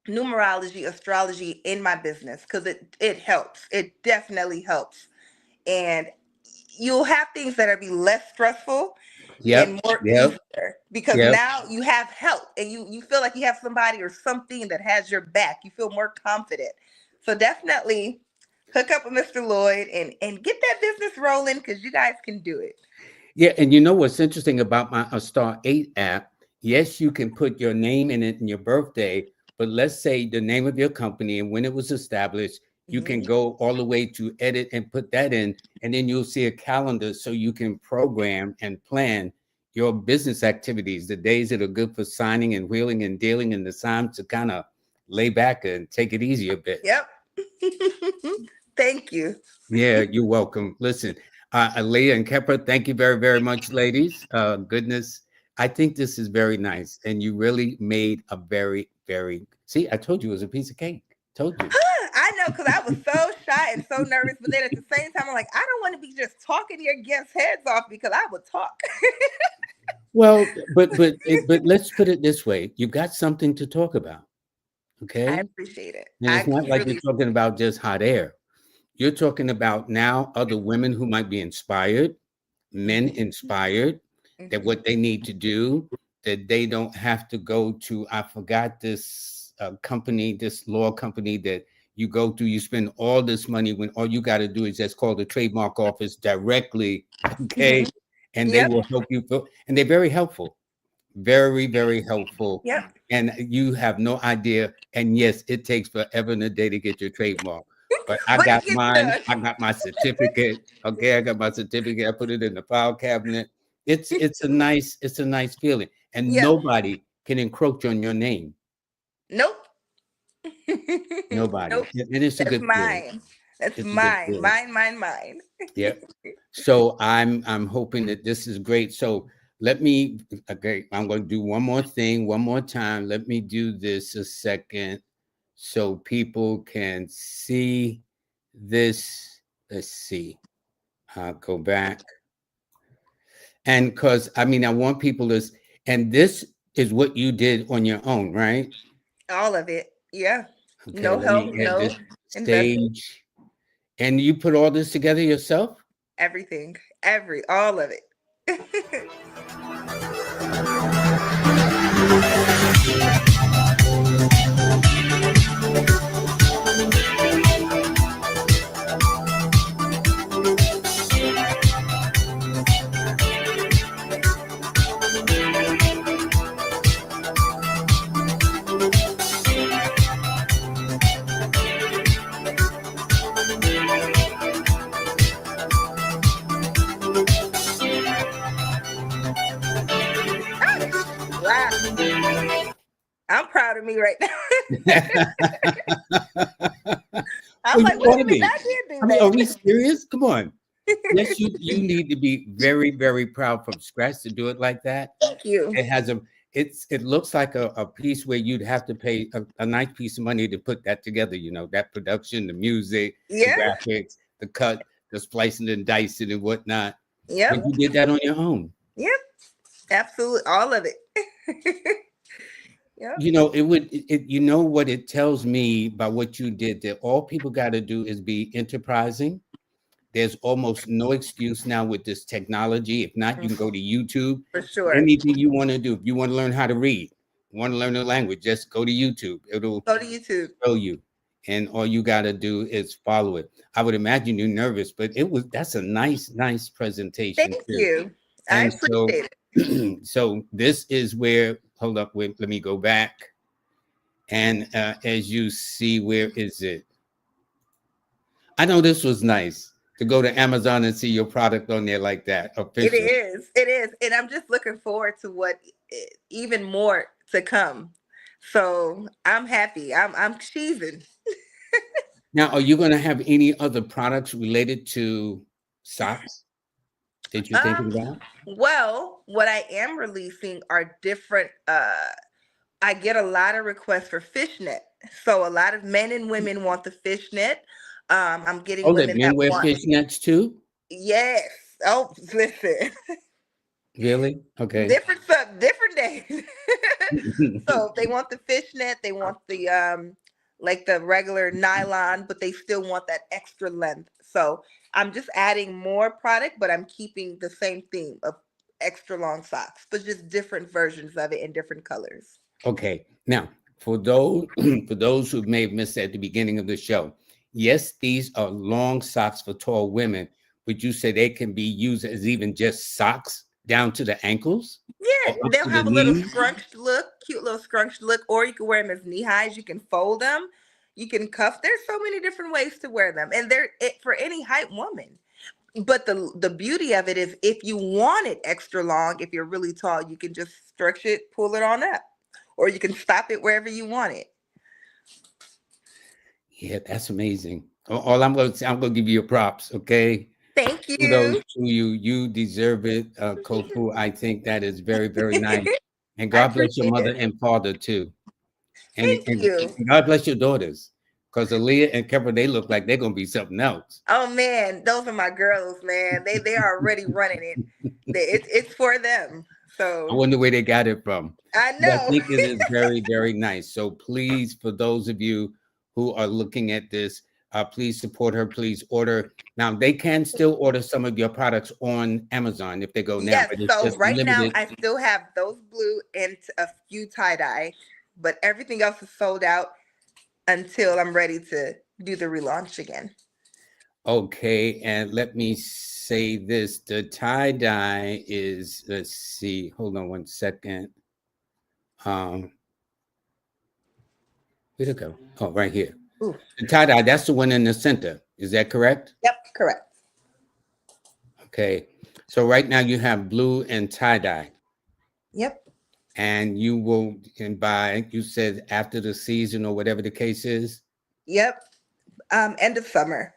Speaker 2: numerology, astrology in my business because it helps. It definitely helps. And you'll have things that are be less stressful
Speaker 1: Yep.
Speaker 2: and more
Speaker 1: Yep.
Speaker 2: easier because
Speaker 1: Yep.
Speaker 2: now you have help and you feel like you have somebody or something that has your back. You feel more confident. So definitely hook up with Mr. Lloyd and get that business rolling because you guys can do it.
Speaker 1: Yeah, and you know what's interesting about my Star 8 app? Yes, you can put your name in it and your birthday, but let's say the name of your company and when it was established, you can
Speaker 2: Mhm.
Speaker 1: go all the way to edit and put that in, and then you'll see a calendar so you can program and plan your business activities, the days that are good for signing and wheeling and dealing, and the times to kind of lay back and take it easy a bit.
Speaker 2: Yep. Thank you.
Speaker 1: Yeah, you're welcome. Listen, Leah and Kepra, thank you very, very much, ladies. Goodness, I think this is very nice, and you really made a very, very. See, I told you it was a piece of cake. Told you.
Speaker 2: I know, because I was so shy and so nervous, but then at the same time, I'm like, I don't want to be just talking your guests' heads off, because I would talk.
Speaker 1: Well, but let's put it this way: you've got something to talk about,
Speaker 2: I
Speaker 1: okay?
Speaker 2: appreciate it.
Speaker 1: And
Speaker 2: I
Speaker 1: it's not like you're
Speaker 2: truly.
Speaker 1: talking about just hot air. You're talking about now other women who might be inspired, men inspired, that
Speaker 2: Mhm.
Speaker 1: what they need to do, that they don't have to go to, I forgot this company, this law company that you go through, you spend all this money when all you got to do is just call the trademark office directly, okay?
Speaker 2: Mhm.
Speaker 1: And they
Speaker 2: Yep.
Speaker 1: will help you. And they're very helpful, very, very helpful.
Speaker 2: Yep.
Speaker 1: And you have no idea. And yes, it takes forever and a day to get your trademark. But I
Speaker 2: But
Speaker 1: got
Speaker 2: it gets
Speaker 1: mine.
Speaker 2: done.
Speaker 1: I got my certificate. Okay, I got my certificate. I put it in the file cabinet. It's a nice feeling. And
Speaker 2: Yep.
Speaker 1: nobody can encroach on your name.
Speaker 2: Nope.
Speaker 1: Nobody.
Speaker 2: Nope.
Speaker 1: And it's a
Speaker 2: That's
Speaker 1: good feeling.
Speaker 2: mine. That's
Speaker 1: It's a good
Speaker 2: mine.
Speaker 1: feeling.
Speaker 2: Mine, mine, mine.
Speaker 1: Yeah. So I'm hoping that this is great. So let me, okay, I'm going to do one more thing, one more time. Let me do this a second so people can see this. Let's see. I'll go back. And because I mean, I want people to, and this is what you did on your own, right?
Speaker 2: All of it. Yeah.
Speaker 1: Okay,
Speaker 2: No
Speaker 1: let
Speaker 2: help,
Speaker 1: me add
Speaker 2: no
Speaker 1: this
Speaker 2: investment.
Speaker 1: stage. And you put all this together yourself?
Speaker 2: Everything. All of it. Wow. I'm proud of me right now. I'm
Speaker 1: Well,
Speaker 2: like,
Speaker 1: you
Speaker 2: wait
Speaker 1: ought
Speaker 2: a
Speaker 1: to
Speaker 2: minute,
Speaker 1: be.
Speaker 2: I did
Speaker 1: I
Speaker 2: do
Speaker 1: mean, are we
Speaker 2: that.
Speaker 1: serious? Come on. Yes, you need to be very, very proud from scratch to do it like that.
Speaker 2: Thank you.
Speaker 1: It has a it looks like a piece where you'd have to pay a nice piece of money to put that together, that production, the music, the
Speaker 2: Yeah.
Speaker 1: graphics, the cut, the splicing and dicing and whatnot. But
Speaker 2: Yep.
Speaker 1: you did that on your own.
Speaker 2: Yep. Absolutely. All of it. Yep.
Speaker 1: You know what it tells me by what you did, that all people got to do is be enterprising. There's almost no excuse now with this technology. If not, you can go to YouTube.
Speaker 2: For sure.
Speaker 1: Anything you want to do. If you want to learn how to read, want to learn a language, just go to YouTube. It'll
Speaker 2: Go to YouTube.
Speaker 1: show you. And all you got to do is follow it. I would imagine you're nervous, but that's a nice presentation
Speaker 2: Thank
Speaker 1: too.
Speaker 2: you. I
Speaker 1: And so,
Speaker 2: appreciate it.
Speaker 1: so this is where, hold up, wait, let me go back. And as you see, where is it? I know this was nice to go to Amazon and see your product on there like that,
Speaker 2: It
Speaker 1: official.
Speaker 2: is. It is. And I'm just looking forward to what even more to come. So I'm happy. I'm cheesing.
Speaker 1: Now, are you going to have any other products related to socks that you're thinking
Speaker 2: Um,
Speaker 1: about?
Speaker 2: well, what I am releasing are different I get a lot of requests for fishnet. So a lot of men and women want the fishnet. I'm getting
Speaker 1: Oh, that
Speaker 2: women
Speaker 1: men
Speaker 2: that
Speaker 1: wear
Speaker 2: want,
Speaker 1: fishnets too?
Speaker 2: yes. Oh, listen.
Speaker 1: Really? Okay.
Speaker 2: Different stuff, different days. So they want the fishnet, they want the like the regular nylon, but they still want that extra length. So I'm just adding more product, but I'm keeping the same theme of extra long socks, but just different versions of it in different colors.
Speaker 1: Okay. Now, for those for those who may have missed at the beginning of the show, yes, these are long socks for tall women. Would you say they can be used as even just socks down to the ankles
Speaker 2: Yeah,
Speaker 1: or up
Speaker 2: they'll
Speaker 1: to the
Speaker 2: have a little
Speaker 1: knees?
Speaker 2: scrunched look, cute little scrunched look, or you can wear them as knee highs. You can fold them, you can cuff. There's so many different ways to wear them, and they're it for any height woman. But the beauty of it is if you want it extra long, if you're really tall, you can just stretch it, pull it on up, or you can stop it wherever you want it.
Speaker 1: Yeah, that's amazing. All I'm going to say, I'm going to give you your props, okay?
Speaker 2: Thank
Speaker 1: Kudos
Speaker 2: you.
Speaker 1: to you. You deserve it, Kofu. I think that is very, very nice. And
Speaker 2: I
Speaker 1: God bless your
Speaker 2: appreciate
Speaker 1: mother
Speaker 2: it.
Speaker 1: and father too.
Speaker 2: Thank you.
Speaker 1: And God bless your daughters. Because Aaliyah and Kevin, they look like they're going to be something else.
Speaker 2: Oh man, those are my girls, man. They are already running it. It's for them.
Speaker 1: I
Speaker 2: So
Speaker 1: wonder where they got it from.
Speaker 2: I
Speaker 1: But I
Speaker 2: know.
Speaker 1: think it is very, very nice. So please, for those of you who are looking at this, please support her. Please order. Now, they can still order some of your products on Amazon if they go now,
Speaker 2: Yes.
Speaker 1: but it's
Speaker 2: So
Speaker 1: just
Speaker 2: right now
Speaker 1: limited.
Speaker 2: I still have those blue and a few tie-dye, but everything else is sold out until I'm ready to do the relaunch again.
Speaker 1: Okay, and let me say this. The tie-dye is, let's see, hold on one second. Where'd it go? Oh, right here.
Speaker 2: Ooh.
Speaker 1: The tie-dye, that's the one in the center. Is that correct?
Speaker 2: Yep, correct.
Speaker 1: Okay. So right now you have blue and tie-dye.
Speaker 2: Yep.
Speaker 1: And you will, and by, you said after the season or whatever the case is.
Speaker 2: Yep. End of summer.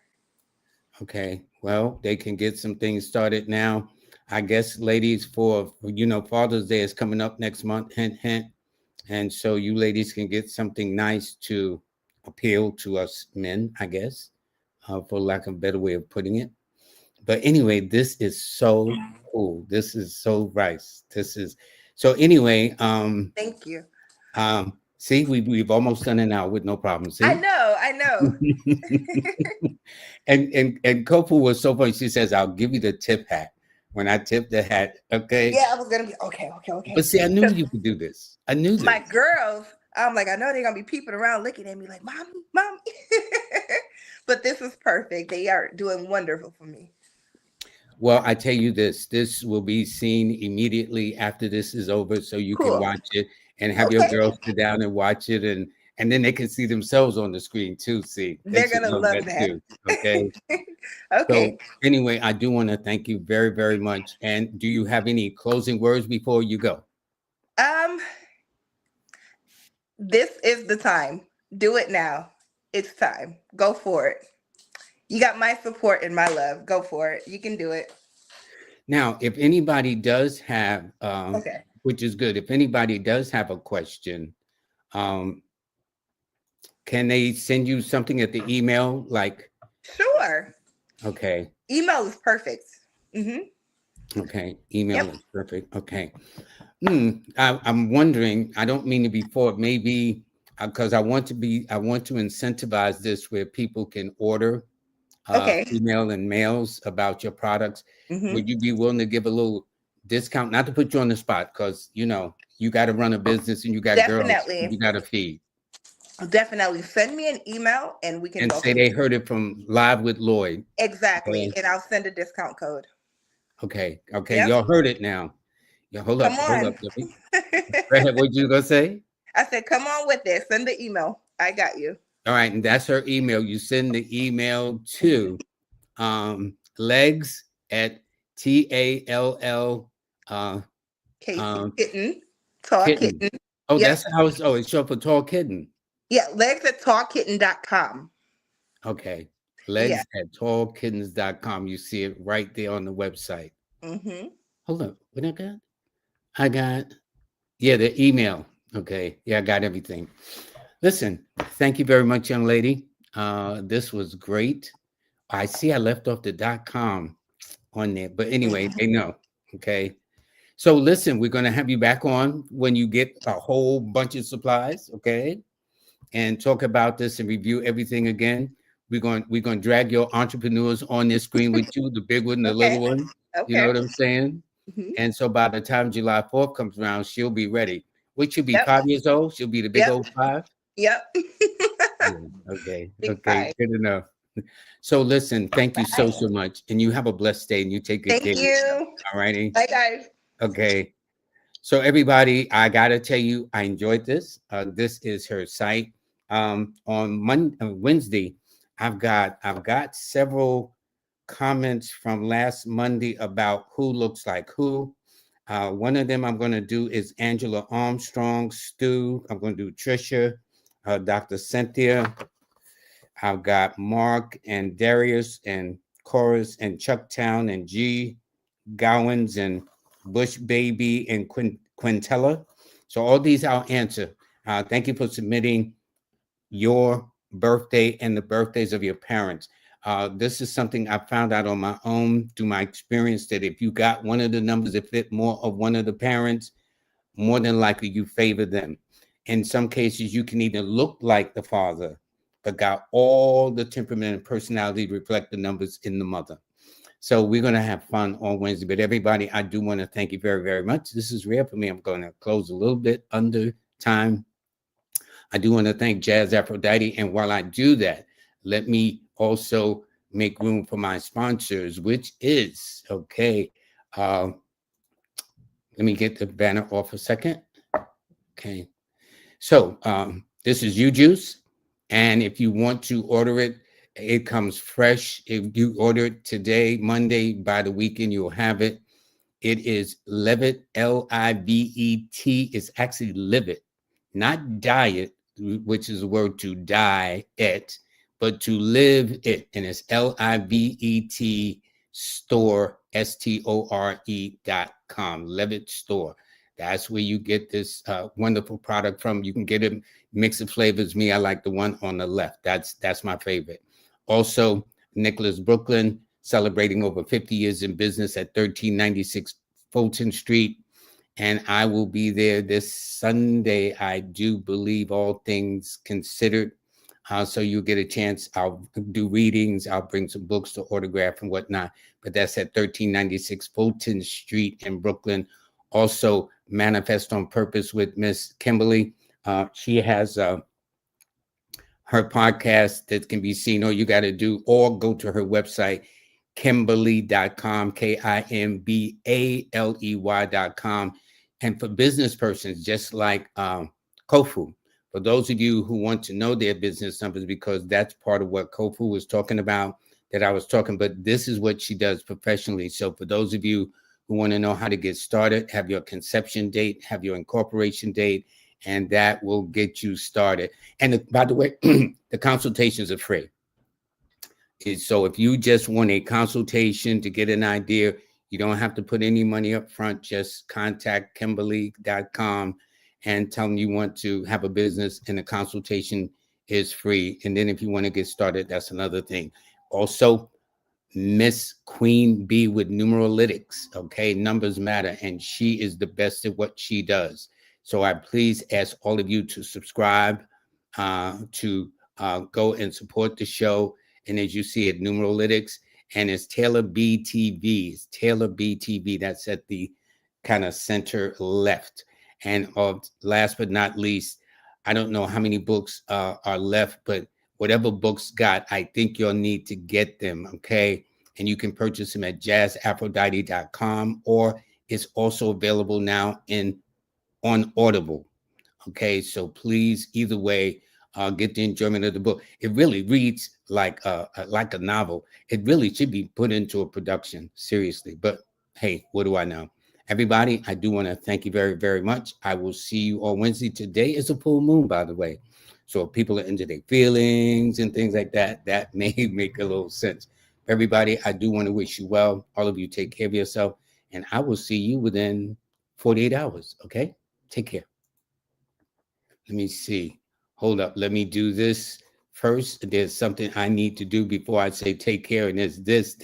Speaker 1: Okay. Well, they can get some things started now. I guess, ladies, for Father's Day is coming up next month. Hint, hint. And so you ladies can get something nice to appeal to us men, I guess, for lack of a better way of putting it. But anyway, this is so cool. This is so nice. This is so anyway.
Speaker 2: Thank you.
Speaker 1: See, we've almost done an hour with no problem.
Speaker 2: I
Speaker 1: See,
Speaker 2: know. I know.
Speaker 1: and Kofu was so funny. She says, "I'll give you the tip hat when I tip the hat." Okay.
Speaker 2: Yeah, I was gonna be okay.
Speaker 1: But see, I knew you could do this. I knew this.
Speaker 2: My girls, I'm like, I know they're gonna be peeping around, looking at me like, "Mommy, mommy." But this is perfect. They are doing wonderful for me.
Speaker 1: Well, I tell you this, this will be seen immediately after this is over, so you can
Speaker 2: Cool.
Speaker 1: watch it and have your
Speaker 2: Okay.
Speaker 1: girls sit down and watch it, and then they can see themselves on the screen too. See, they
Speaker 2: They're
Speaker 1: should
Speaker 2: gonna
Speaker 1: love
Speaker 2: love
Speaker 1: that
Speaker 2: that.
Speaker 1: too. Okay.
Speaker 2: Okay.
Speaker 1: So anyway, I do want to thank you very, very much. And do you have any closing words before you go?
Speaker 2: This is the time. Do it now. It's time. Go for it. You got my support and my love. Go for it. You can do it.
Speaker 1: Now, if anybody does have,
Speaker 2: Okay.
Speaker 1: which is good, if anybody does have a question, can they send you something at the email? Like,
Speaker 2: Sure.
Speaker 1: okay.
Speaker 2: Email is perfect.
Speaker 1: Okay. Email
Speaker 2: Yep.
Speaker 1: is perfect. Okay. I'm wondering, I don't mean to be forward, maybe because I want to incentivize this where people can order
Speaker 2: Okay.
Speaker 1: email and mails about your products.
Speaker 2: Mm-hmm.
Speaker 1: Would you be willing to give a little discount? Not to put you on the spot, because you got to run a business and you got girls
Speaker 2: Definitely.
Speaker 1: you got to feed.
Speaker 2: Definitely. Send me an email and we can
Speaker 1: And
Speaker 2: go
Speaker 1: say
Speaker 2: from
Speaker 1: they
Speaker 2: there.
Speaker 1: heard it from Live with Lloyd.
Speaker 2: Exactly.
Speaker 1: Okay.
Speaker 2: And I'll send a discount code.
Speaker 1: Okay.
Speaker 2: Yep.
Speaker 1: Y'all heard it now. Yeah, hold
Speaker 2: Come
Speaker 1: up.
Speaker 2: on.
Speaker 1: Go ahead. What you gonna say?
Speaker 2: I said, come on with it. Send the email. I got you.
Speaker 1: All right, and that's her email. You send the email to legs at TALL
Speaker 2: Casey Kitten. Tall
Speaker 1: kitten.
Speaker 2: Kitten.
Speaker 1: Oh,
Speaker 2: Yep.
Speaker 1: that's how it's short for tall kitten.
Speaker 2: Yeah. Legs at tallkitten.com.
Speaker 1: Okay.
Speaker 2: Yeah.
Speaker 1: Legs at tallkittens.com. You see it right there on the website.
Speaker 2: Mm-hmm.
Speaker 1: Hold up. What I got? The email. Okay. Yeah, I got everything. Listen, thank you very much, young lady. This was great. I see I left off the .com on there, but anyway, they know. Okay. So listen, we're going to have you back on when you get a whole bunch of supplies, okay? And talk about this and review everything again. We're going to drag your entrepreneurs on this screen with you, the big one, the little one.
Speaker 2: Okay.
Speaker 1: You know what I'm saying?
Speaker 2: Mm-hmm.
Speaker 1: And so by the time July 4th comes around, she'll be ready. Which she'll be
Speaker 2: Yep.
Speaker 1: 5 years old. She'll be the big
Speaker 2: Yep.
Speaker 1: old 5.
Speaker 2: Yep.
Speaker 1: Yeah, okay.
Speaker 2: Big
Speaker 1: Okay.
Speaker 2: 5.
Speaker 1: Good enough. So listen, thank you so much. And you have a blessed day and you take good care.
Speaker 2: Thank you.
Speaker 1: All righty.
Speaker 2: Bye, guys.
Speaker 1: Okay. So everybody, I gotta tell you, I enjoyed this. This is her site. On Wednesday, I've got several comments from last Monday about who looks like who. One of them I'm going to do is Angela Armstrong, Stu. I'm going to do Trisha, Dr. Cynthia. I've got Mark and Darius and Chorus and Chucktown and G, Gowans and Bush Baby and Quintella. So all these I'll answer. Thank you for submitting your birthday and the birthdays of your parents. This is something I found out on my own through my experience that if you got one of the numbers that fit more of one of the parents, more than likely you favor them. In some cases, you can either look like the father, but got all the temperament and personality to reflect the numbers in the mother. So we're going to have fun on Wednesday. But everybody, I do want to thank you very, very much. This is rare for me. I'm going to close a little bit under time. I do want to thank Jazz Aphrodite. And while I do that, let me also make room for my sponsors, which is, okay, let me get the banner off a second. Okay. So this is U-Juice. And if you want to order it, it comes fresh. If you order it today, Monday, by the weekend, you'll have it. It is Livet, L-I-V-E-T. It's actually Livet, not diet, which is a word to die it, but to live it. And it's L-I-V-E-T store, STORE.com, Livet store. That's where you get this wonderful product from. You can get a mix of flavors. Me, I like the one on the left. That's my favorite. Also, Nicholas Brooklyn, celebrating over 50 years in business at 1396 Fulton Street. And I will be there this Sunday, I do believe, all things considered. So you'll get a chance. I'll do readings. I'll bring some books to autograph and whatnot. But that's at 1396 Fulton Street in Brooklyn. Also, Manifest on Purpose with Miss Kimberly. She has her podcast that can be seen. All you got to do, or go to her website, Kimberly.com, KIMBALEY.com. And for business persons, just like Kofo, for those of you who want to know their business numbers, because that's part of what Kofo was talking about, that I was talking, but this is what she does professionally. So for those of you who want to know how to get started, have your conception date, have your incorporation date, and that will get you started. And by the way, the consultations are free. So if you just want a consultation to get an idea, you don't have to put any money up front. Just contact Kimberly.com and tell them you want to have a business, and the consultation is free. And then if you want to get started, that's another thing. Also, Miss Queen Bee with Numeralytics. Okay, numbers matter, and she is the best at what she does. So I please ask all of you to subscribe, to go and support the show. And as you see it, Numeralytics, and it's Taylor BTV. It's Taylor BTV. That's at the kind of center left. And last but not least, I don't know how many books are left, but whatever books got, I think you'll need to get them, okay? And you can purchase them at jazzaphrodite.com, or it's also available now on Audible, okay? So please, either way, get the enjoyment of the book. It really reads like a novel. It really should be put into a production, seriously. But hey, what do I know? Everybody, I do want to thank you very, very much. I will see you on Wednesday. Today is a full moon, by the way. So if people are into their feelings and things like that, that may make a little sense. Everybody, I do want to wish you well. All of you take care of yourself. And I will see you within 48 hours, okay? Take care. Let me see. Hold up. Let me do this first. There's something I need to do before I say take care. And it's this.